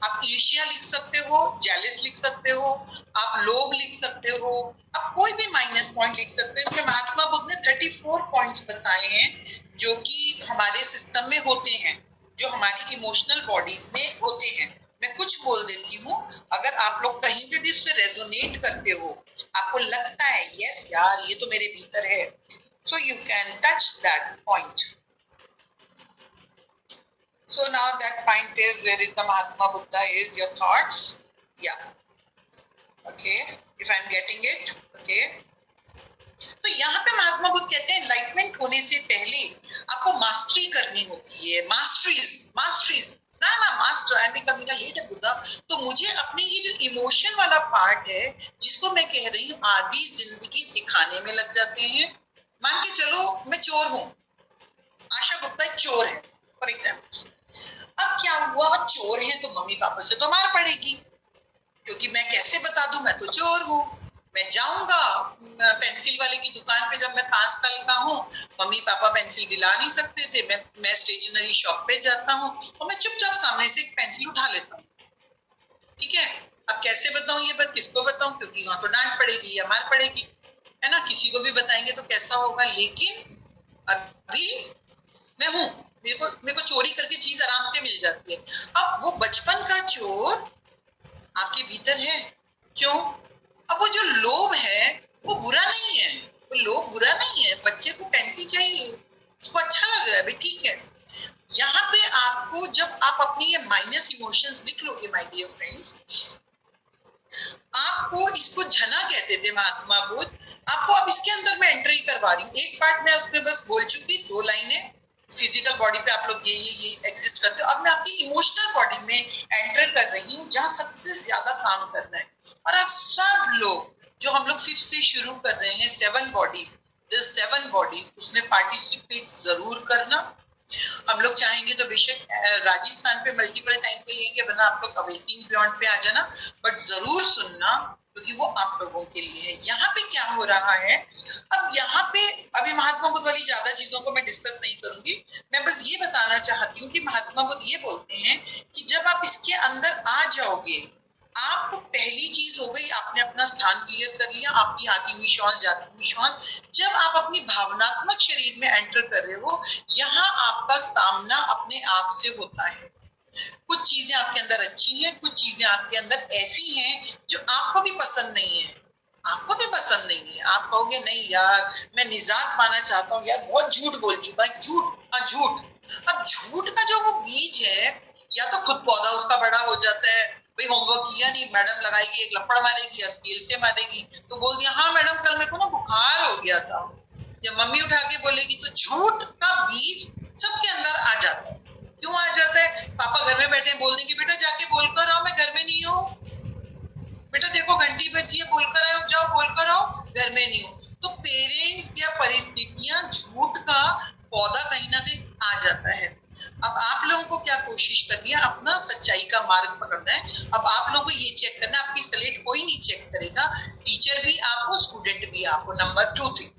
आप ईर्ष्या लिख सकते हो, जेलस लिख सकते हो, आप लोभ लिख सकते हो, आप कोई भी माइनस पॉइंट लिख सकते हो। इसमें महात्मा बुद्ध ने 34 पॉइंट्स बताए हैं जो कि हमारे सिस्टम में होते हैं, जो हमारी इमोशनल बॉडीज में होते हैं। मैं कुछ बोल देती हूँ, अगर आप लोग कहीं पे भी उससे रेजोनेट करते हो, आपको लगता है यस यार ये तो मेरे भीतर है, so you can touch that point. So now that point is, where is the Mahatma Buddha is your thoughts? Yeah, okay, if I'm getting it, okay. तो यहाँ पे महात्मा बुद्ध कहते हैं एनलाइटमेंट होने से पहले आपको मास्टरी करनी होती है। मास्टरीज ना master, I am becoming a later Buddha. तो मुझे अपने ये जो इमोशन वाला पार्ट है, जिसको मैं कह रही हूँ आधी जिंदगी दिखाने में लग जाते हैं। मान के चलो मैं चोर हूँ, आशा गुप्ता एक चोर है फॉर एग्जाम्पल। अब क्या हुआ, चोर है तो मम्मी पापा से तो मार पड़ेगी, क्योंकि मैं कैसे बता दूं मैं तो चोर हूँ। मैं जाऊंगा पेंसिल वाले की दुकान पे, जब मैं 5 साल का हूँ, मम्मी पापा पेंसिल दिला नहीं सकते थे, मैं स्टेशनरी शॉप पे जाता हूँ और मैं चुपचाप सामने से एक पेंसिल उठा लेता हूँ। ठीक है, अब कैसे बताऊं ये बात, किसको बताऊं, क्योंकि वहां तो डांट पड़ेगी या मार पड़ेगी, है ना। किसी को भी बताएंगे तो कैसा होगा। लेकिन अभी मैं हूँ, मेरे को चोरी करके चीज आराम से मिल जाती है। अब वो बचपन का चोर आपके भीतर है, क्यों? अब वो जो लोभ है वो बुरा नहीं है, वो लोभ बुरा नहीं है। बच्चे को पेंसिल चाहिए, उसको अच्छा लग रहा है भाई, ठीक है। यहाँ पे आपको, जब आप अपनी ये माइनस इमोशंस लिख लोगे माय डियर फ्रेंड्स, आपको इसको झना कहते थे महात्मा बुद्ध। आपको अब इसके अंदर मैं एंट्री करवा रही हूँ। एक पार्ट मैं उसमें बस बोल चुकी, 2 लाइनें फिजिकल बॉडी पे आप लोग ये एग्जिस्ट करते हो। अब मैं आपकी इमोशनल बॉडी में एंटर कर रही हूँ, जहाँ सबसे ज्यादा काम करना है। और आप सब लोग, जो हम लोग 5th से शुरू कर रहे हैं 7 बॉडीज, 7 बॉडीज, उसमें पार्टिसिपेट जरूर करना। हम लोग चाहेंगे तो बेशक राजस्थान पे मल्टीपल टाइम पे लेंगे, वरना आप लोग अवेटिंग बियॉन्ड पे आ जाना, बट जरूर सुनना, क्योंकि वो आप लोगों के लिए है। यहाँ पे क्या हो रहा है, अब यहाँ पे अभी महात्मा बुद्ध वाली ज्यादा चीजों को मैं डिस्कस नहीं करूंगी। मैं बस ये बताना चाहती हूँ कि महात्मा बुद्ध ये बोलते हैं कि जब आप इसके अंदर आ जाओगे, आप पहली चीज हो गई, आपने अपना स्थान क्लियर कर लिया, आपकी आती हुई श्वास जाती हुई श्वास। जब आप अपनी भावनात्मक शरीर में एंटर कर रहे हो, यहाँ आपका सामना अपने आप से होता है। कुछ चीजें आपके अंदर अच्छी हैं, कुछ चीजें आपके अंदर ऐसी हैं जो आपको भी पसंद नहीं है, आपको भी पसंद नहीं है। आप कहोगे नहीं यार मैं निजात पाना चाहता हूँ, यार बहुत झूठ बोल चुका है, झूठ। अब झूठ का जो वो बीज है, या तो खुद पौधा उसका बड़ा हो जाता है, भाई होमवर्क किया नहीं, मैडम लगाएगी एक लपड़ मारेगी या स्केल से मारेगी, तो बोल दिया हाँ मैडम कल मेरे को ना बुखार हो गया था, या मम्मी उठा के बोलेगी। तो झूठ का बीज सबके अंदर आ जाता है। क्यों आ जाता है? पापा घर में बैठे बोल देंगे बेटा जाके बोल कर आओ मैं घर में नहीं हूँ, बेटा देखो घंटी बजी है बोलकर आओ, जाओ बोलकर आओ, घर में नहीं हूँ। तो पेरेंट्स या परिस्थितियां, झूठ का पौधा कहीं ना कहीं आ जाता है। अब आप लोगों को क्या कोशिश करनी है, अपना सच्चाई का मार्ग पकड़ना है। अब आप लोगों को ये चेक करना है, आपकी स्लेट कोई नहीं चेक करेगा, टीचर भी आपको, स्टूडेंट भी आपको। नंबर 2 3।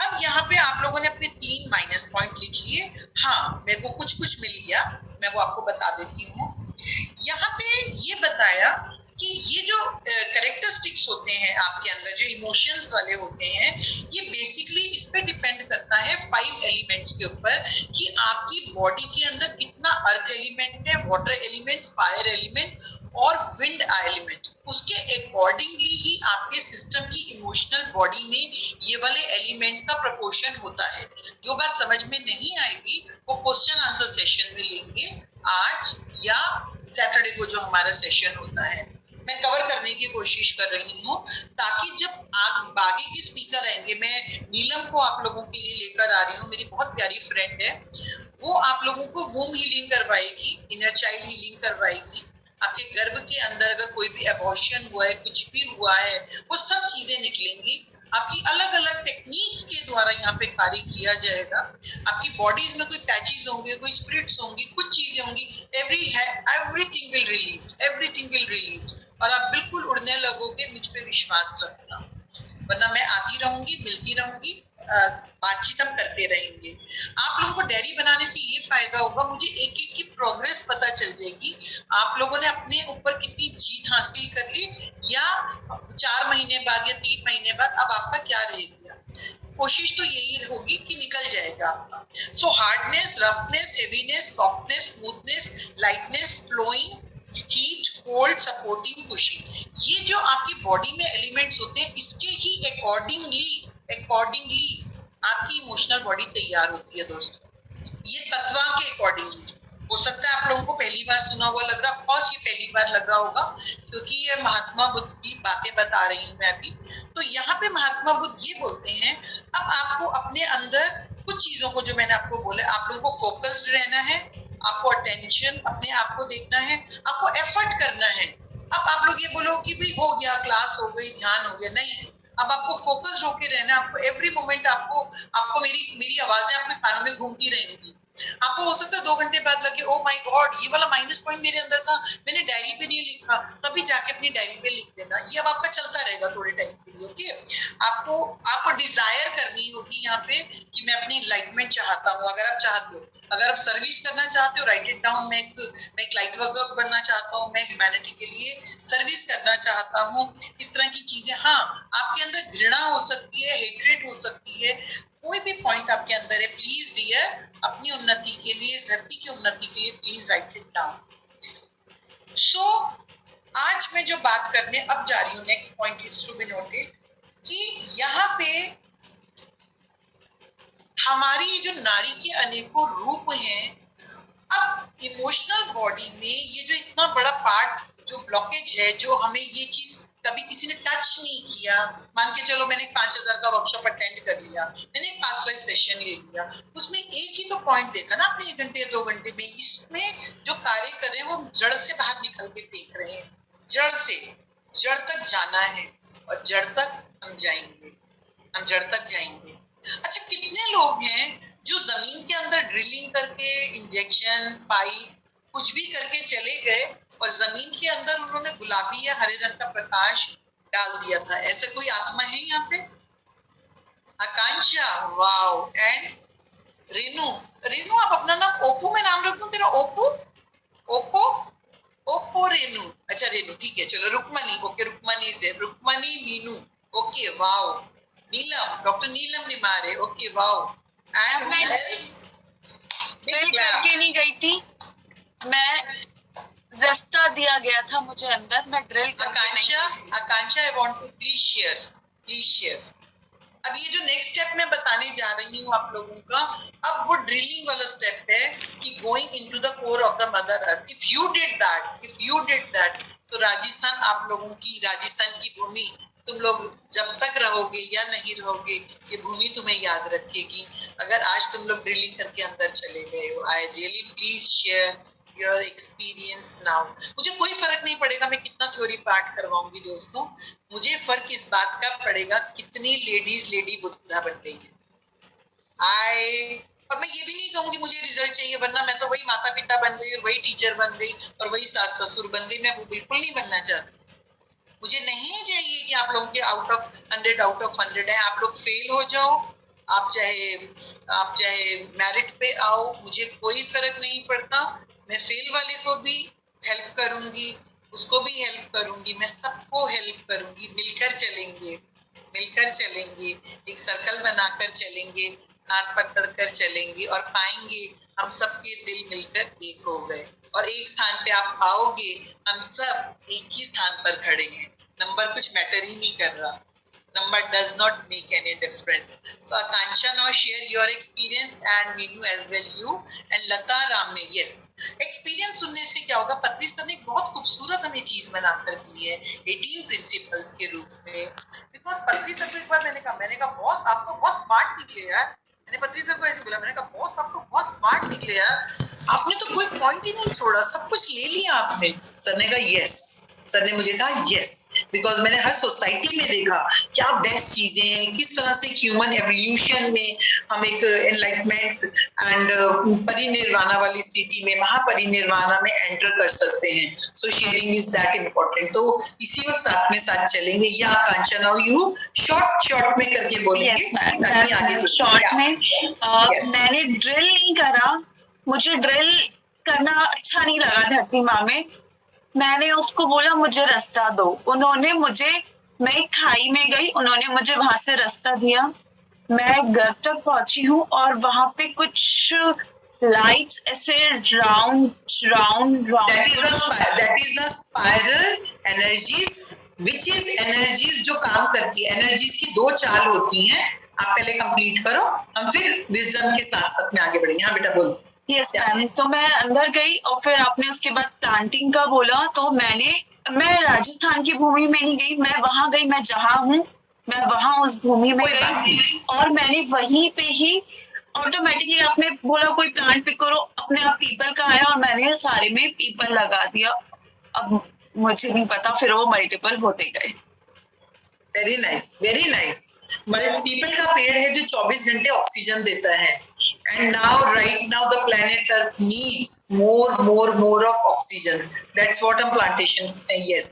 अब यहाँ पे आप लोगों ने अपने 3 माइनस पॉइंट लिख लिए। हाँ मेरे को कुछ मिल गया, मैं वो आपको बता देती हूँ। यहाँ पे ये बताया कि ये जो कैरेक्टरिस्टिक्स होते हैं आपके अंदर, जो इमोशंस वाले होते हैं, ये बेसिकली इस पे डिपेंड करता है 5 एलिमेंट्स के ऊपर, कि आपकी बॉडी के अंदर कितना अर्थ एलिमेंट है, वाटर एलिमेंट, फायर एलिमेंट और विंड एलिमेंट। उसके अकॉर्डिंगली ही आपके सिस्टम की इमोशनल बॉडी में ये वाले एलिमेंट्स का प्रपोर्शन होता है। जो बात समझ में नहीं आएगी वो क्वेश्चन आंसर सेशन में लेंगे आज या सैटरडे को, जो हमारा सेशन होता है मैं कवर करने की कोशिश कर रही हूँ, ताकि जब आप बाकी के स्पीकर आएंगे, मैं नीलम को आप लोगों के लिए लेकर आ रही हूँ, मेरी बहुत प्यारी फ्रेंड है, वो आप लोगों को वूम हीलिंग करवाएगी, इनर चाइल्ड हीलिंग करवाएगी। आपके गर्भ के अंदर अगर कोई भी एबॉर्शन हुआ है, कुछ भी हुआ है, वो सब चीजें निकलेंगी। आपकी अलग अलग टेक्निक्स के द्वारा यहाँ पे कार्य किया जाएगा। आपकी बॉडीज में कोई पैचेस होंगे, कोई स्पिरिट्स होंगी, कुछ चीजें होंगी, एवरीथिंग विल रिलीज, और आप बिल्कुल उड़ने लगोगे। मुझ पे विश्वास रखना, वरना मैं आती रहूंगी, मिलती रहूंगी, बातचीत हम करते रहेंगे। आप लोगों को डायरी बनाने से ये फायदा होगा, मुझे एक एक की प्रोग्रेस पता चल जाएगी। आप लोगों ने अपने ऊपर कितनी जीत हासिल कर ली, या 4 महीने बाद या 3 महीने बाद अब आपका क्या रह गया। कोशिश तो यही होगी कि निकल जाएगा आपका। So hardness, roughness, heaviness, softness, smoothness, lightness, flowing, heat, cold, supporting, pushing, ये जो आपकी बॉडी में एलिमेंट्स होते हैं, इसके ही अकॉर्डिंगली आपकी इमोशनल बॉडी तैयार होती है दोस्तों। ये तत्वा के अकॉर्डिंगली हो सकता है आप लोगों को पहली बार सुना हुआ लग रहा, ऑफ कोर्स ये पहली बार लग रहा होगा क्योंकि ये महात्मा बुद्ध की बातें बता रही हूं मैं अभी। तो यहाँ पे महात्मा बुद्ध ये बोलते हैं, अब आपको अपने अंदर कुछ चीजों को, जो मैंने आपको बोला, आप लोगों को फोकस्ड रहना है, आपको अटेंशन अपने आप को देखना है, आपको एफर्ट करना है। अब आप लोग ये बोलो कि भाई हो गया, क्लास हो गई, ध्यान हो गया, नहीं, अब आपको फोकस्ड होके रहना है। आपको एवरी मोमेंट आपको मेरी आवाजें आपके कानों में घूमती रहेंगी। आपको हो सकता है 2 घंटे बाद लगे ओ माय गॉड, ये वाला माइनस पॉइंट मेरे अंदर था, मैंने डायरी पे नहीं लिखा, तभी जाके अपनी डायरी पे लिख देना। ये अब आपका चलता रहेगा थोड़े टाइम के लिए। ओके, आपको डिजायर करनी होगी यहाँ पे कि मैं अपनी एनलाइटमेंट चाहता हूँ। अगर आप चाहते हो, अगर आप सर्विस करना चाहते हो, राइट इट डाउन। मैं एक लाइट वर्कर बनना चाहता हूँ, मैं ह्यूमैनिटी के लिए सर्विस करना चाहता हूँ, इस तरह की चीजें। हाँ, आपके अंदर घृणा हो सकती है, हेट्रेड हो सकती है, कोई भी पॉइंट आपके अंदर है, प्लीज डियर, अपनी उन्नति के लिए, धरती की उन्नति के लिए please write it down. So आज मैं जो बात करने अब जा रही हूँ, next point is to be noted, कि यहाँ पे हमारी जो नारी के अनेकों रूप हैं। अब इमोशनल बॉडी में ये जो इतना बड़ा पार्ट, जो ब्लॉकेज है, जो हमें ये चीज कभी किसी ने टच नहीं किया, मान के चलो मैंने 5000 का वर्कशॉप अटेंड कर लिया, मैंने एक पास्ट लाइफ सेशन ले लिया, उसमें एक ही तो पॉइंट देखा ना आपने 1 घंटे या 2 घंटे में। इसमें जो कार्य कर रहे हैं वो जड़ से बाहर निकल के फेंक रहे हैं, जड़ से जड़ तक जाना है, और जड़ तक हम जाएंगे, हम जड़ तक जाएंगे। अच्छा, कितने लोग हैं जो जमीन के अंदर ड्रिलिंग करके, इंजेक्शन, पाइप, कुछ भी करके चले गए, और जमीन के अंदर उन्होंने गुलाबी या हरे रंग का प्रकाश डाल दिया था? ऐसे कोई आत्मा है यहाँ पे? Akanksha, wow, and Renu. रेनू, आप अपना नाम ओप्पो में नाम रख दूं तेरा? Oppo, Oppo, Oppo Renu. अच्छा रेनू, ठीक है, चलो। Rukmani, okay, Rukmani is there, Rukmani Meenu, okay, wow. Neelam, doctor Neelam Nimare, okay, wow. And else? Drill करके नहीं गई थी मैं, रास्ता दिया गया था मुझे अंदर, मैं ड्रिल करके नहीं। Akanksha, I want to please share. अब ये जो नेक्स्ट स्टेप मैं बताने जा रही हूँ आप लोगों का, अब वो ड्रिलिंग वाला स्टेप है कि going into the core of the mother earth. If you did that, तो राजस्थान, आप लोगों की राजस्थान की भूमि, तुम लोग जब तक रहोगे या नहीं रहोगे, ये भूमि तुम्हें याद रखेगी। अगर आज तुम लोग ड्रिलिंग करके अंदर चले गए हो, I really please share your experience now. मुझे कोई फर्क नहीं पड़ेगा मैं कितना थ्योरी पार्ट करवाऊंगी दोस्तों, मुझे फर्क इस बात का पड़ेगा कितनी लेडीज लेडी बुद्धा बन गई है। और मैं ये भी नहीं कहूंगी मुझे रिजल्ट चाहिए, वरना मैं तो वही माता पिता बन गई, और वही टीचर बन गई, और वही सास ससुर बन गई। मैं वो बिल्कुल नहीं बनना चाहती। मुझे नहीं चाहिए कि आप लोगों के आउट ऑफ 100 है, आप लोग फेल हो जाओ, आप चाहे मेरिट पे आओ, मुझे कोई फर्क नहीं पड़ता। मैं फेल वाले को भी हेल्प करूंगी, उसको भी हेल्प करूंगी, मैं सबको हेल्प करूंगी। मिलकर चलेंगे, एक सर्कल बनाकर चलेंगे, हाथ पकड़ कर चलेंगे, और पाएंगे हम सबके दिल मिलकर एक हो गए, और एक स्थान पे आप आओगे, हम सब एक ही स्थान पर खड़े हैं। नंबर कुछ मैटर ही नहीं कर रहा, number does not make any difference. So Akansha, now share your experience, and Meenu as well, you and Lata Ram ने yes experience सुनने से क्या होगा, पत्री सर ने एक बहुत खूबसूरत हमें चीज बनाकर दी है 18 प्रिंसिपल्स के रूप में। बिकॉज पत्री सर को एक बार मैंने कहा बॉस आप तो बहुत स्मार्ट निकले यार। मैंने पत्री सर को ऐसे बोला, मैंने कहा बॉस आप तो बहुत स्मार्ट निकले यार, आपने तो कोई पॉइंट ही नहीं छोड़ा, सब कुछ ले लिया आपने। सर ने कहा यस, सर ने मुझे कहा यस, बिकॉज मैंने हर सोसाइटी में देखा क्या बेस्ट चीजें हैं, किस तरह से ह्यूमन एवोल्यूशन में हम एक एनलाइटमेंट एंड परिनिर्वाणा वाली स्थिति में, महापरिनिर्वाणा में एंटर कर सकते हैं। सो शेयरिंग इज दैट इम्पोर्टेंट। तो इसी वक्त साथ में साथ चलेंगे। या आकांक्षा, नाउ यू शॉर्ट में करके बोलेंगे ताकि आगे शॉर्ट में मैंने ड्रिल नहीं करा, मुझे ड्रिल करना अच्छा नहीं लगा धरती माँ में। मैंने उसको बोला मुझे रास्ता दो, उन्होंने मुझे, मैं खाई में गई, उन्होंने मुझे वहां से रास्ता दिया। मैं घर तक पहुंची हूँ और वहां पे कुछ लाइट्स ऐसे round round that is round the spiral energies, which is energies जो काम करती है। energies की दो चाल होती हैं। आप पहले कंप्लीट करो, हम फिर विजडम के साथ साथ में आगे बढ़ेंगे। हाँ बेटा बोलो। यस मैम, तो मैं अंदर गई और फिर आपने उसके बाद प्लांटिंग का बोला, तो मैं राजस्थान की भूमि में नहीं गई, मैं वहां गई, मैं जहाँ हूँ मैं वहां उस भूमि में कोई बात गई नहीं। और मैंने वहीं पे ही ऑटोमेटिकली, आपने बोला कोई प्लांट पिक करो, अपने आप पीपल का आया और मैंने सारे में पीपल लगा दिया। अब मुझे नहीं पता, फिर वो मल्टीपल होते गए। Very nice, very nice. People का पेड़ है जो 24 घंटे ऑक्सीजन देता है। And now, right now, the planet Earth needs more of oxygen. That's what a plantation. Yes.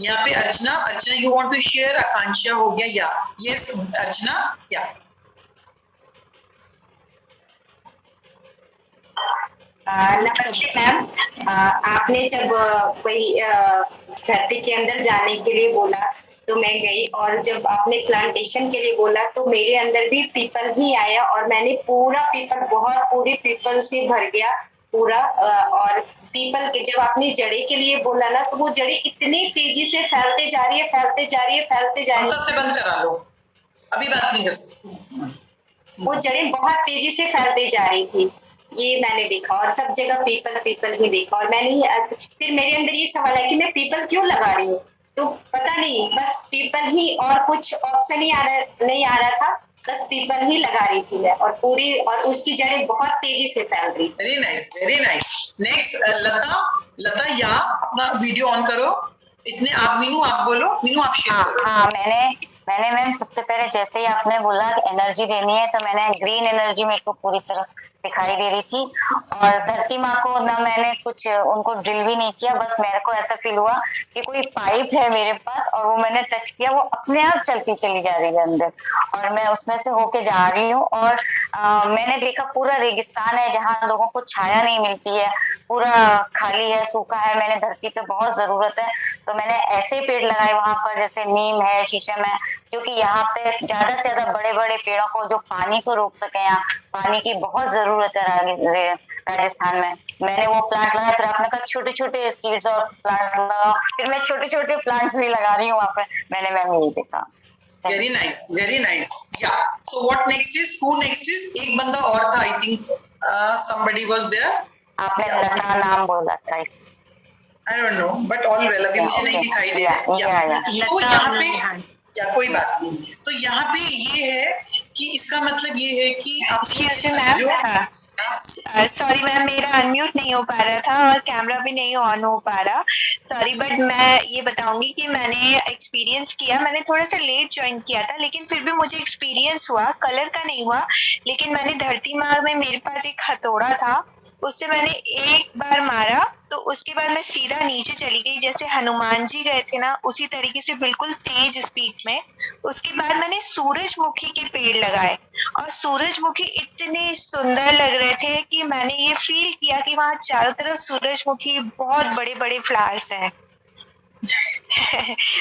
यहाँ पे अर्चना, you want to share? आकांक्षा हो गया या? Yes, अर्चना, या? नमस्ते मैम। आपने जब कोई धरती के अंदर जाने के लिए बोला तो मैं गई, और जब आपने प्लांटेशन के लिए बोला तो मेरे अंदर भी पीपल ही आया और मैंने पूरा पीपल, बहुत पूरे पीपल से भर गया पूरा। और पीपल के जब आपने जड़े के लिए बोला ना, तो वो जड़े इतनी तेजी से फैलते जा रही है, फैलते जा रही है, फैलते जा रही है। से बंद करा लो, अभी बात नहीं कर सकती। वो जड़ें बहुत तेजी से फैलते जा रही थी, ये मैंने देखा, और सब जगह पीपल पीपल ही देखा। और मैंने फिर मेरे अंदर ये सवाल है कि मैं पीपल क्यों लगा रही हूँ, तो पता नहीं, बस पीपल ही, और कुछ ऑप्शन ही नहीं आ रहा था, बस पीपल ही लगा रही थी मैं, और पूरी, और उसकी जड़ें बहुत तेजी से फैल रही। Very nice, very nice. Next Lata या अपना वीडियो ऑन करो। इतने आप मीनू आप बोलो, मीनू आप शेयर करो। हाँ, मैंने मैम सबसे पहले जैसे ही आपने बोला कि एनर्जी देनी है, तो मैंने ग्रीन एनर्जी मेरे को पूरी तरह दिखाई दे रही थी। और धरती माँ को ना मैंने कुछ उनको ड्रिल भी नहीं किया, बस मेरे को ऐसा फील हुआ कि कोई पाइप है मेरे पास और वो मैंने टच किया, वो अपने आप चलती चली जा रही है अंदर और मैं उसमें से होके जा रही हूँ। और मैंने देखा पूरा रेगिस्तान है जहाँ लोगों को छाया नहीं मिलती है, पूरा खाली है, सूखा है। मैंने धरती पे बहुत जरूरत है, तो मैंने ऐसे पेड़ लगाए वहां पर, जैसे नीम है, शीशम है, क्योंकि यहाँ पे ज्यादा से ज्यादा बड़े बड़े पेड़ों को जो पानी को रोक सके, यहाँ पानी की बहुत जरूरत है राजस्थान में। मैंने वो प्लांट लगाया, फिर आपने कहा छोटे छोटे सीड्स और प्लांट लगाओ, फिर मैं छोटे छोटे प्लांट्स भी लगा रही हूँ वहां पे। मैंने मैम यही देखा। Very nice, very nice. Yeah so what next is, who next is? एक बंदा और था, I think somebody was there. आपने लता नाम बोला था, I don't know, but all well. अभी मुझे नहीं दिखाई दे रहा। तो यहाँ पे या कोई बात नहीं, तो यहाँ पे ये है कि इसका मतलब ये है कि सॉरी मैम, मेरा अनम्यूट नहीं हो पा रहा था और कैमरा भी नहीं ऑन हो पा रहा, सॉरी। बट मैं ये बताऊंगी कि मैंने एक्सपीरियंस किया, मैंने थोड़ा सा लेट ज्वाइन किया था, लेकिन फिर भी मुझे एक्सपीरियंस हुआ। कलर का नहीं हुआ, लेकिन मैंने धरती माँ में, मेरे पास एक हथौड़ा था, उससे मैंने एक बार मारा तो उसके बाद मैं सीधा नीचे चली गई, जैसे हनुमान जी गए थे ना, उसी तरीके से बिल्कुल तेज स्पीड में। उसके बाद मैंने सूरजमुखी के पेड़ लगाए और सूरजमुखी इतने सुंदर लग रहे थे कि मैंने ये फील किया कि वहाँ चारों तरफ सूरजमुखी बहुत बड़े बड़े फ्लावर्स हैं।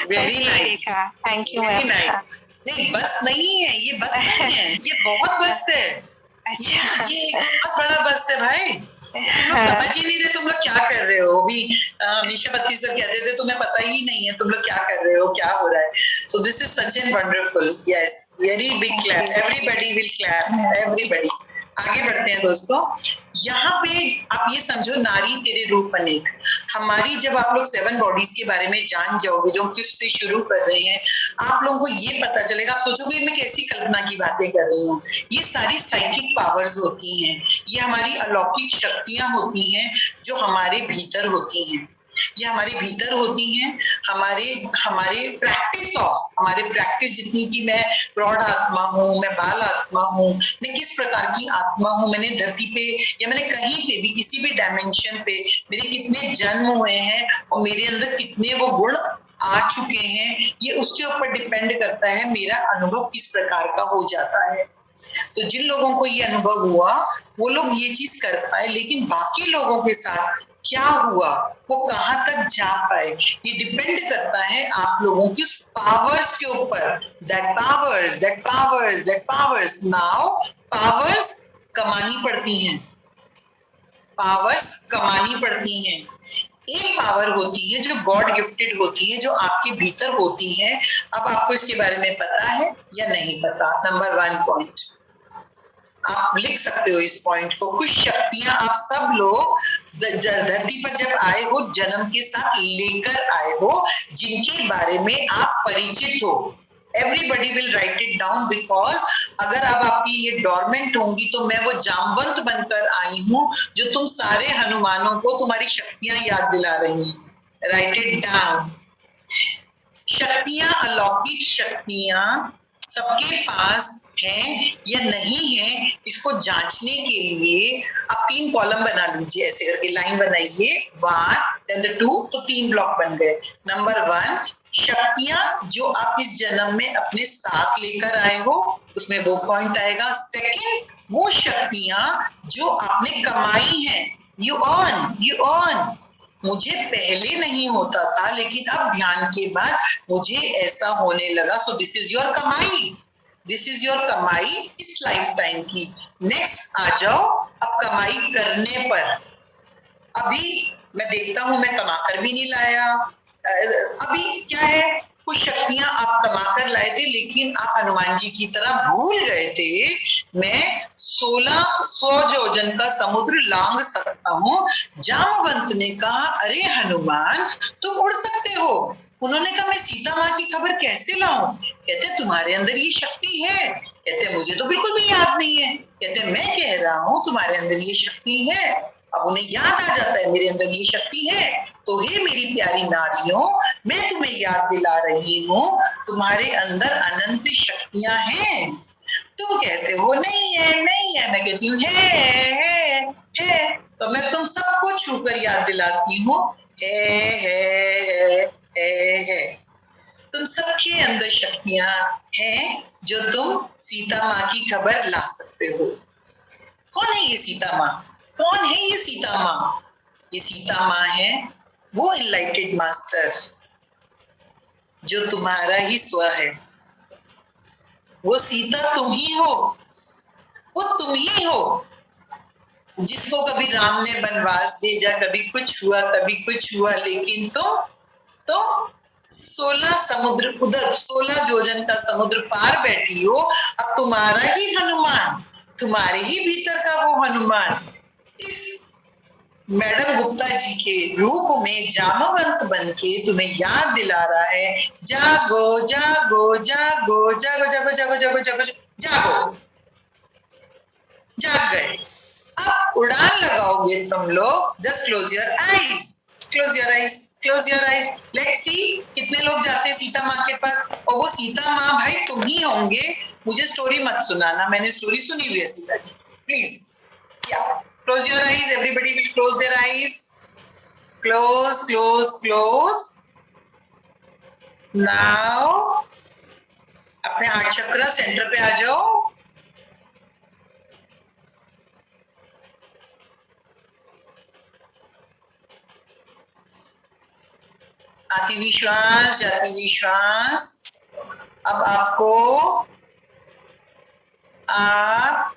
Very nice, thank you ma'am. नहीं बस नहीं है ये, बस नहीं है ये, बहुत बस है। अच्छा, ये बहुत बड़ा बस है भाई, तुम लोग समझ ही नहीं रहे तुम लोग क्या कर रहे हो। अभी मीशा बत्ती सर कहते थे तुम्हें पता ही नहीं है तुम लोग क्या कर रहे हो, क्या हो रहा है। So this is such an wonderful, yes, very big clap, everybody will clap, everybody. आगे बढ़ते हैं दोस्तों। यहाँ पे आप ये समझो, नारी तेरे रूप अनेक। हमारी जब आप लोग 7 बॉडीज के बारे में जान जाओगे, जो हम 5th से शुरू कर रहे हैं, आप लोगों को ये पता चलेगा, आप सोचोगे मैं कैसी कल्पना की बातें कर रही हूँ। ये सारी साइकिक पावर्स होती हैं, ये हमारी अलौकिक शक्तियां होती हैं जो हमारे भीतर होती हैं, ये हमारे भीतर होती हैं। हमारे प्रैक्टिस जितनी की मैं प्रौढ़ आत्मा हूँ, मैं बाल आत्मा हूँ, मैं किस प्रकार की आत्मा हूँ, मैंने धरती पे या मैंने कहीं पे भी किसी भी डायमेंशन पे मेरे कितने जन्म हुए हैं और मेरे अंदर कितने वो गुण आ चुके हैं, ये उसके ऊपर डिपेंड करता है मेरा अनुभव किस प्रकार का हो जाता है। तो जिन लोगों को ये अनुभव हुआ वो लोग ये चीज कर पाए, लेकिन बाकी लोगों के साथ क्या हुआ, वो कहां तक जा पाए, ये डिपेंड करता है आप लोगों की पावर्स के ऊपर। दैट पावर्स नाउ पावर्स कमानी पड़ती हैं, पावर्स कमानी पड़ती हैं। एक पावर होती है जो गॉड गिफ्टेड होती है, जो आपके भीतर होती है। अब आपको इसके बारे में पता है या नहीं पता? नंबर 1 पॉइंट आप लिख सकते हो इस पॉइंट को। कुछ शक्तियां आप सब लोग धरती पर जब आए हो, जन्म के साथ लेकर आए हो, जिनके बारे में आप परिचित हो। Everybody will write it down, because अगर अब आपकी ये डॉर्मेंट होंगी तो मैं वो जामवंत बनकर आई हूं जो तुम सारे हनुमानों को तुम्हारी शक्तियां याद दिला रही हैं। Right it down. शक्तियां, अलौकिक शक्तियां सबके पास हैं या नहीं है, इसको जांचने के लिए आप 3 कॉलम बना लीजिए, ऐसे करके लाइन बनाइए, 1 then the 2, तो 3 ब्लॉक बन गए। नंबर 1, शक्तियां जो आप इस जन्म में अपने साथ लेकर आए हो, उसमें वो पॉइंट आएगा। सेकंड, वो शक्तियां जो आपने कमाई हैं, यू अर्न। मुझे पहले नहीं होता था, लेकिन अब ध्यान के बाद मुझे ऐसा होने लगा, सो दिस इज योर कमाई, दिस इज योर कमाई इस लाइफ टाइम की। नेक्स्ट आ जाओ अब कमाई करने पर। अभी मैं देखता हूं मैं कमाकर भी नहीं लाया। अभी क्या है, कुछ शक्तियां आप कमाकर लाए थे, लेकिन आप हनुमान जी की तरह भूल गए थे। मैं 1600 योजन का समुद्र लांघ सकता हूँ। जामवंत ने कहा, अरे हनुमान तुम उड़ सकते हो। उन्होंने कहा, मैं सीता माँ की खबर कैसे लाऊं? कहते तुम्हारे अंदर ये शक्ति है। कहते मुझे तो बिल्कुल भी याद नहीं है। कहते मैं कह रहा हूँ तुम्हारे अंदर ये शक्ति है। अब उन्हें याद आ जाता है मेरे अंदर ये शक्ति है, तो हे मेरी प्यारी नारियों, मैं तुम्हें याद दिला रही हूँ तुम्हारे अंदर अनंत शक्तियां हैं। तुम कहते हो नहीं है, मैं कहती हूँ है। तो मैं तुम सबको छूकर याद दिलाती हूँ, है। तुम सबके अंदर शक्तियां हैं जो तुम सीता माँ की खबर ला सकते हो। कौन है ये सीता माँ? कौन है ये सीता माँ? ये सीता माँ है वो इनलाइटेड मास्टर जो तुम्हारा ही स्व है। वो सीता तुम ही हो, वो तुम ही हो जिसको कभी राम ने वनवास भेजा, कभी कुछ हुआ, लेकिन तो 16 समुद्र उधर 16 योजन का समुद्र पार बैठी हो। अब तुम्हारा ही हनुमान, तुम्हारे ही भीतर का वो हनुमान इस मैडम गुप्ता जी के रूप में जामवंत बनके तुम्हें याद दिला रहा है, जागो जागो जागो जागो जागो जागो जागो जागो जागो। जाग गए। अब उड़ान लगाओगे तुम लोग। Just close your eyes, close your eyes, close your eyes. Let's see कितने लोग जाते हैं सीता माँ के पास। और वो सीता माँ भाई तुम ही होंगे। मुझे स्टोरी मत सुनाना, मैंने स्टोरी सुनी हुई है सीता जी। प्लीज या close your eyes, everybody will close their eyes. Close. Now अपने हार्ट चक्र सेंटर पे आ जाओ। आती हुई श्वास, जाती हुई श्वास। अब आपको आप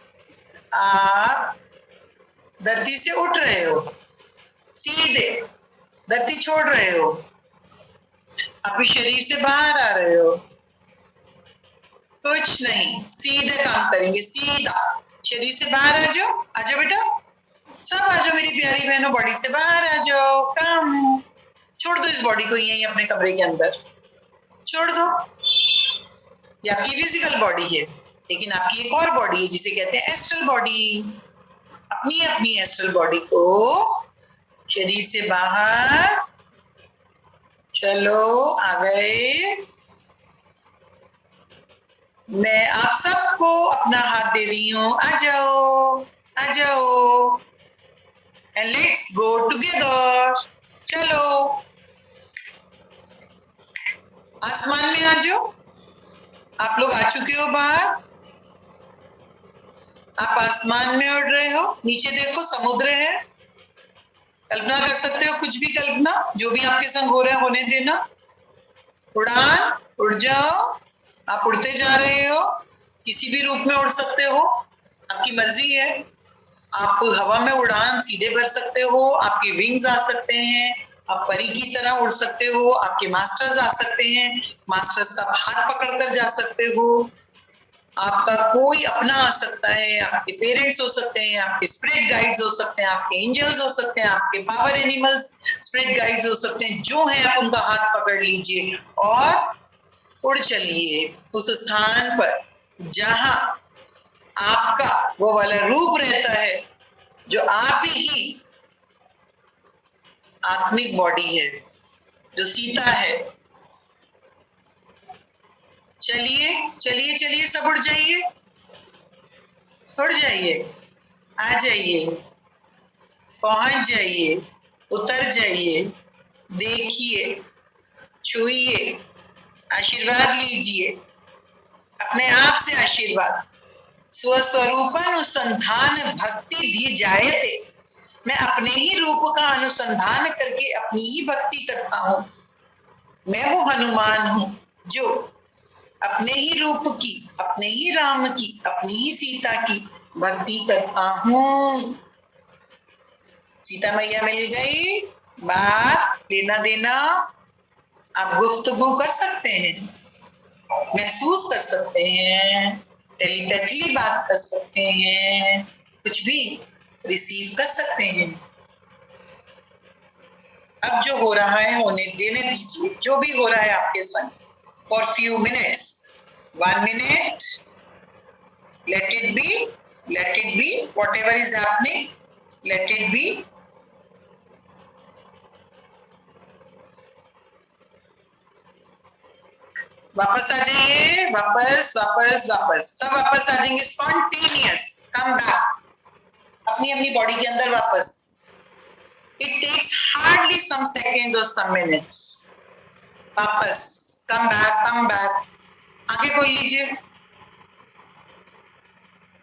धरती से उठ रहे हो, सीधे धरती छोड़ रहे हो, आप इस शरीर से बाहर आ रहे हो। कुछ नहीं, सीधे काम करेंगे, सीधा शरीर से बाहर आ जाओ बेटा, सब आ जाओ मेरी प्यारी बहनों, बॉडी से बाहर आ जाओ। काम छोड़ दो, इस बॉडी को यहीं अपने कमरे के अंदर छोड़ दो। ये आपकी फिजिकल बॉडी है, लेकिन आपकी एक और बॉडी है जिसे कहते हैं एस्ट्रल बॉडी। अपनी एस्ट्रल बॉडी को शरीर से बाहर, चलो आ गए। मैं आप सबको अपना हाथ दे रही हूं, आ जाओ एंड लेट्स गो टुगेदर। चलो आसमान में आ जाओ। आप लोग आ चुके हो बाहर, आप आसमान में उड़ रहे हो। नीचे देखो समुद्र है, कल्पना कर सकते हो, कुछ भी कल्पना, जो भी आपके संग हो रहा है होने देना। उड़ान, उड़ जाओ, आप उड़ते जा रहे हो, किसी भी रूप में उड़ सकते हो, आपकी मर्जी है। आप हवा में उड़ान सीधे भर सकते हो, आपके विंग्स आ सकते हैं, आप परी की तरह उड़ सकते हो, आपके मास्टर्स आ सकते हैं, मास्टर्स का हाथ पकड़कर जा सकते हो, आपका कोई अपना आ सकता है, आपके पेरेंट्स हो सकते हैं, आपके स्पिरिट गाइड्स हो सकते हैं, आपके एंजल्स हो सकते हैं, आपके पावर एनिमल्स स्पिरिट गाइड्स हो सकते हैं, जो है आप उनका हाथ पकड़ लीजिए और उड़ चलिए उस स्थान पर जहां आपका वो वाला रूप रहता है जो आप ही आत्मिक बॉडी है, जो सीता है। चलिए चलिए चलिए, सब उड़ जाइए, उड़ जाइए, आ जाइए, पहुंच जाइए, उतर जाइए, देखिए, छुइए, आशीर्वाद लीजिए, अपने आप से आशीर्वाद। स्वस्वरूपानुसंधान भक्ति दी जायते, मैं अपने ही रूप का अनुसंधान करके अपनी ही भक्ति करता हूं। मैं वो हनुमान हूं जो अपने ही रूप की, अपने ही राम की, अपनी ही सीता की भक्ति करता हूं। सीता मैया मिल गई, बात लेना देना आप गुफ्तगू कर सकते हैं, महसूस कर सकते हैं, टेलीपैथी बात कर सकते हैं, कुछ भी रिसीव कर सकते हैं। अब जो हो रहा है होने देने दीजिए, जो भी हो रहा है आपके संग, for few minutes, 1 minute, let it be, whatever is happening, let it be. वापस आ जाइए, वापस वापस वापस, सब वापस आ जाएंगे, स्पॉन्टेनियस कम बैक, अपनी अपनी बॉडी के अंदर वापस। It takes hardly some second और सम मिनट्स। वापस कम बैक, आंखें खोल लीजिए।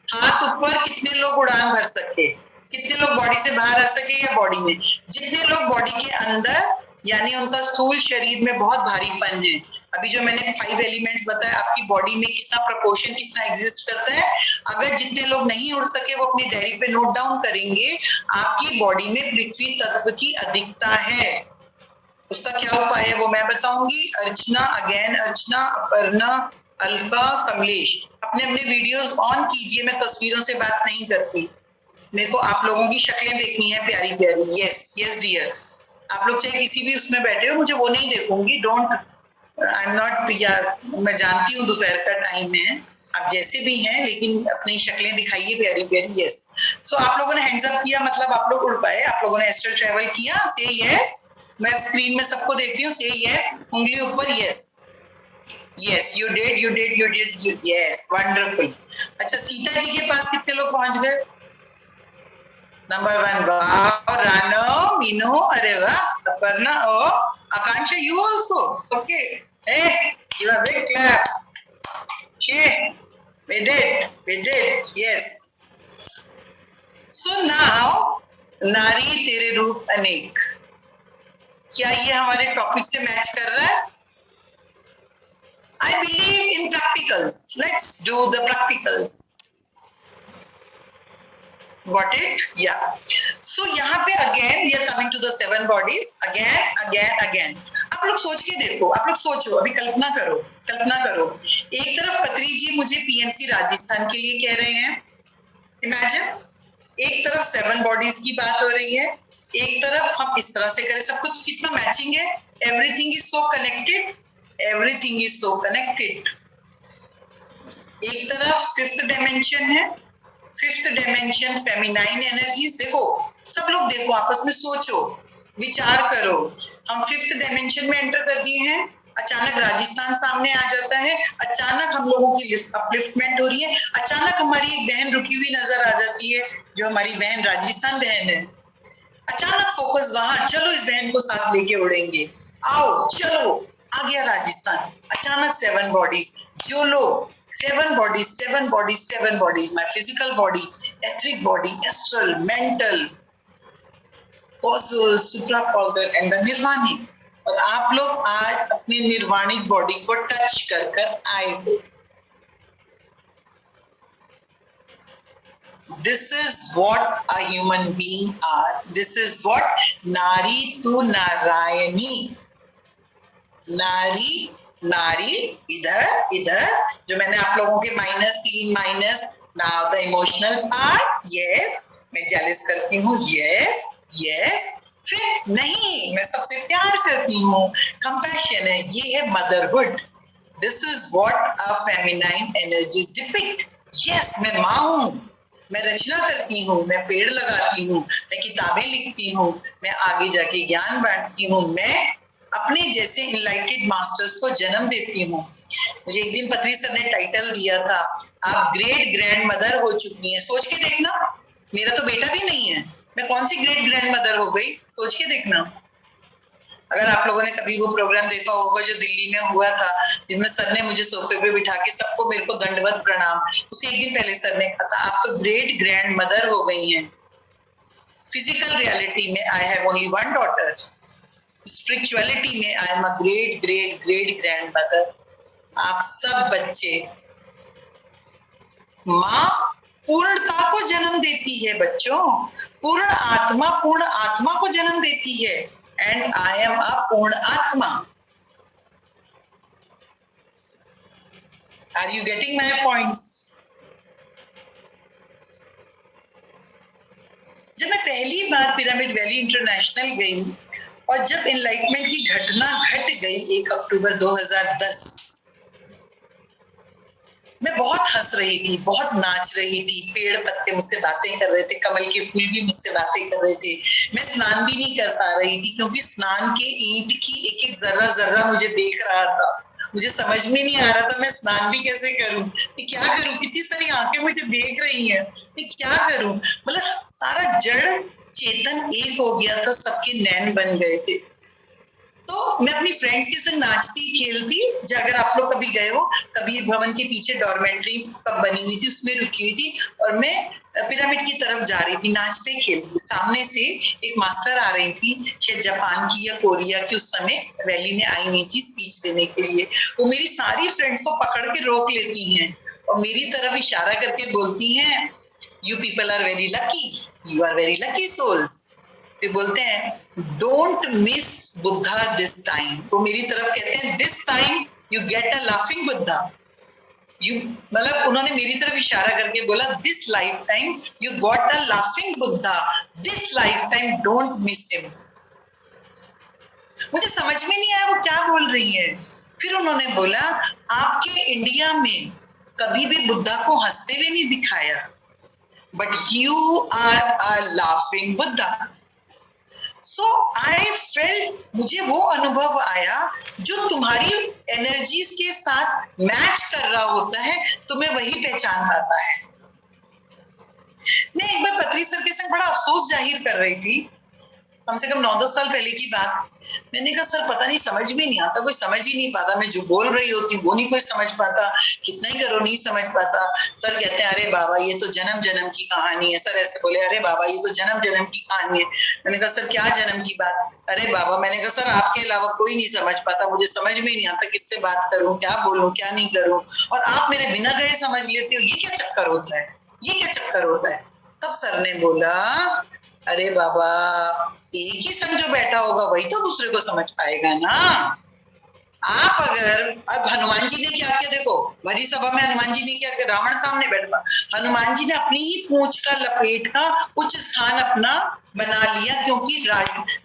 हाथ ऊपर, कितने लोग उड़ान भर सके, कितने लोग बॉडी से बाहर आ सके या बॉडी में, जितने लोग बॉडी के अंदर, यानी उनका स्थूल शरीर में बहुत भारीपन है। अभी जो मैंने 5 एलिमेंट्स बताया, आपकी बॉडी में कितना प्रपोर्शन, कितना एग्जिस्ट करता है। अगर जितने लोग नहीं उड़ सके वो अपनी डायरी पे नोट डाउन करेंगे, आपकी बॉडी में पृथ्वी तत्व की अधिकता है। उसका क्या उपाय है वो मैं बताऊंगी। अर्चना, अगेन अर्चना, अपर्णा, अल्का, कमलेश, अपने अपने वीडियोस ऑन कीजिए। मैं तस्वीरों से बात नहीं करती, मेरे को आप लोगों की शक्लें देखनी है प्यारी प्यारी। यस यस डियर, आप लोग चाहे किसी भी उसमें बैठे हो, मुझे वो नहीं देखूंगी, डोंट, आई एम नॉट, या मैं जानती हूँ दोपहर का टाइम है, आप जैसे भी हैं, लेकिन अपनी शक्लें दिखाइए प्यारी प्यारी। यस, सो आप लोगों ने हैंड्स अप किया, मतलब आप लोग उड़ पाए, आप लोगों ने एस्ट्रल ट्रैवल किया। से यस, मैं स्क्रीन में सबको देख रही हूँ। से यस, उंगली ऊपर। Yes yes, you did, yes, wonderful. अच्छा, सीता जी के पास कितने लोग पहुंच गए? नंबर 1, वाह, रानो, मीनू, अरे वाह, Aparna, oh Akanksha, you also, okay, hey, give a big clap. Okay, we did, yes. So now, नारी तेरे रूप अनेक, क्या ये हमारे टॉपिक से मैच कर रहा है? I believe in practicals. Let's do the practicals. Got it? Yeah. So यहाँ पे again we are coming to the 7 bodies. Again. आप लोग सोच के देखो, आप लोग सोचो, अभी कल्पना करो। एक तरफ पत्री जी मुझे पीएमसी राजस्थान के लिए कह रहे हैं, इमेजिन। एक तरफ 7 बॉडीज की बात हो रही है, एक तरफ हम इस तरह से करें, सब कुछ कितना मैचिंग है। Everything is so connected, everything is so connected. एक तरफ 5th डायमेंशन है, 5th डायमेंशन फेमिनाइन एनर्जीज। देखो, सब लोग देखो, आपस में सोचो, विचार करो। हम 5th डायमेंशन में एंटर कर दिए हैं, अचानक राजस्थान सामने आ जाता है, अचानक हम लोगों की अपलिफ्टमेंट हो रही है, अचानक हमारी एक बहन रुकी हुई नजर आ जाती है, जो हमारी बहन राजस्थान बहन है। अचानक फोकस वहां, चलो इस बहन को साथ लेके उड़ेंगे, आओ चलो, आ गया राजस्थान। अचानक 7 बॉडीज, जो लोग 7 bodies, my physical body, etheric body, astral, mental, causal, supra causal and the निर्वाणी। और आप लोग आज अपनी निर्वाणिक बॉडी को टच कर कर आए हो। This is what a human being are. This is what Nari to Narayani. नारी नारी इधर इधर, जो मैंने आप लोगों के -3 minus now the emotional part. Yes, मैं जेलस करती हूँ, यस यस। फिर नहीं, मैं सबसे प्यार करती हूँ, कंपैशन है, ये है motherhood. This is what a feminine energies depict. Yes, मैं माँ हूँ, मैं रचना करती हूँ, मैं पेड़ लगाती हूँ, मैं किताबें लिखती हूँ, मैं आगे जाके ज्ञान बांटती हूँ, मैं अपने जैसे इनलाइटेड मास्टर्स को जन्म देती हूँ। मुझे एक दिन पत्री सर ने टाइटल दिया था, आप ग्रेट ग्रैंड मदर हो चुकी हैं। सोच के देखना, मेरा तो बेटा भी नहीं है, मैं कौन सी ग्रेट ग्रैंड मदर हो गई, सोच के देखना। अगर आप लोगों ने कभी वो प्रोग्राम देखा होगा जो दिल्ली में हुआ था, जिसमें सर ने मुझे सोफे पे बिठा के सबको मेरे को दंडवत प्रणाम, उसे एक दिन पहले सर ने कहा था आप तो ग्रेट ग्रैंड मदर हो गई हैं। फिजिकल रियलिटी में I have only one daughter, spirituality में I am a great great great grand mother. आप सब बच्चे, माँ पूर्णता को जन्म देती है बच्चों, पूर्ण आत्मा को जन्म देती है, एंड आई एम अ पूर्ण आत्मा। Are you getting my points? जब मैं पहली बार पिरामिड वैली इंटरनेशनल गई और जब एनलाइटमेंट की घटना घट गई 1 अक्टूबर 2010, मैं बहुत हंस रही थी, बहुत नाच रही थी, पेड़ पत्ते मुझसे बातें कर रहे थे, कमल के फूल भी मुझसे बातें कर रहे थे। मैं स्नान भी नहीं कर पा रही थी क्योंकि स्नान के ईंट की एक एक जर्रा जर्रा मुझे देख रहा था। मुझे समझ में नहीं आ रहा था मैं स्नान भी कैसे करूं, मैं क्या करूं, कितनी सारी आंखें मुझे देख रही हैं, मैं क्या करूं। मतलब सारा जड़ चेतन एक हो गया था, सबके नैन बन गए थे। तो मैं अपनी फ्रेंड्स के संग नाचती खेलती। अगर आप लोग कभी गए हो, कबीर भवन के पीछे डॉर्मेंट्री बनी हुई थी, उसमें रुकी हुई थी और मैं पिरामिड की तरफ जा रही थी नाचते खेलते। सामने से एक मास्टर आ रही थी, शायद जापान की या कोरिया की, उस समय वैली में आई हुई थी स्पीच देने के लिए। वो मेरी सारी फ्रेंड्स को पकड़ के रोक लेती हैं और मेरी तरफ इशारा करके बोलती हैं, you people are very lucky, you are very lucky souls. फिर बोलते हैं don't miss Buddha this time. वो मेरी तरफ कहते हैं this time you get a laughing Buddha. You मतलब उन्होंने मेरी तरफ इशारा करके बोला this life time you got a laughing Buddha, this life time don't miss him. मुझे समझ में नहीं आया वो क्या बोल रही है। फिर उन्होंने बोला आपके इंडिया में कभी भी बुद्धा को हंसते हुए नहीं दिखाया, but you are a laughing Buddha. So I felt, मुझे वो अनुभव आया जो तुम्हारी एनर्जीज के साथ मैच कर रहा होता है, तुम्हें वही पहचान पाता है। मैं एक बार पत्री सर के संग बड़ा अफसोस जाहिर कर रही थी, कम से कम 9-10 साल पहले की बात। मैंने कहा सर पता नहीं समझ में नहीं आता, कोई समझ ही नहीं पाता, मैं जो बोल रही होती वो नहीं कोई समझ पाता, कितना ही करो नहीं समझ पाता। सर कहते हैं अरे बाबा ये तो जन्म जन्म की कहानी है। सर ऐसे बोले अरे बाबा ये तो जन्म जन्म की कहानी है। मैंने कहा सर क्या जन्म की बात? अरे बाबा, मैंने कहा सर आपके अलावा कोई नहीं समझ पाता, मुझे समझ में नहीं आता किससे बात करूं, क्या बोलूं क्या नहीं करूं, और आप मेरे बिना गए समझ लेते हो, ये क्या चक्कर होता है, ये क्या चक्कर होता है। तब सर ने बोला अरे बाबा एक ही संग जो बैठा होगा वही तो दूसरे को समझ पाएगा ना। आप अगर, अब हनुमान जी ने क्या किया देखो, भरी सभा में हनुमान जी ने क्या किया, रावण सामने बैठा, हनुमान जी ने अपनी ही पूंछ का लपेट का उच्च स्थान अपना बना लिया, क्योंकि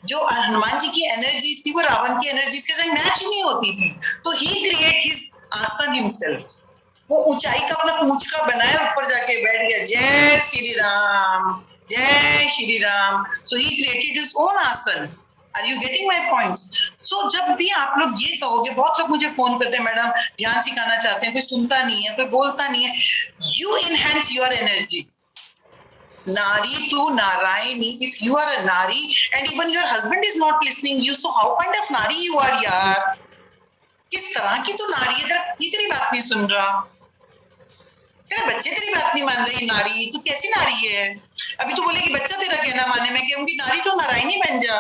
जो हनुमान जी की एनर्जीज थी वो रावण की एनर्जीज के साथ मैच नहीं होती थी। तो ही क्रिएट हिज आसन हिमसेल्फ, वो ऊंचाई का अपना पूंछ का बनाया, ऊपर जाके बैठ गया। जय श्री राम, जय Shri Ram. So he created his own आसन। Are you getting my points? So जब भी आप लोग ये कहोगे, बहुत लोग मुझे फोन करते हैं मैडम ध्यान सिखाना चाहते हैं, कोई सुनता नहीं है, कोई बोलता नहीं है। You enhance your energies. नारी to Narayani, if you are a Nari and even your husband is not listening you, so how kind of Nari you are यार? किस तरह की तो नारी है, तेरा पति तेरी बात नहीं सुन रहा, तेरे बच्चे तेरी बात नहीं मान रही, नारी तू कैसी नारी है? अभी तो बोलेगी बच्चा तेरा कहना माने, मैं कहूंगी नारी तो नारायणी बन जा।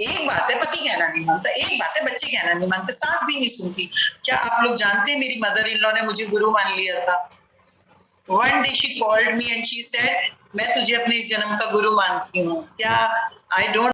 एक बात है पति कहना नहीं मानता, एक बात है बच्चे कहना नहीं मानते, सास भी नहीं सुनती। क्या आप लोग जानते हैं मेरी मदर इन लॉ ने मुझे गुरु मान लिया था। One day she called me and she said, मैं तुझे अपने इस जन्म का गुरु मानती हूँ। क्या I don't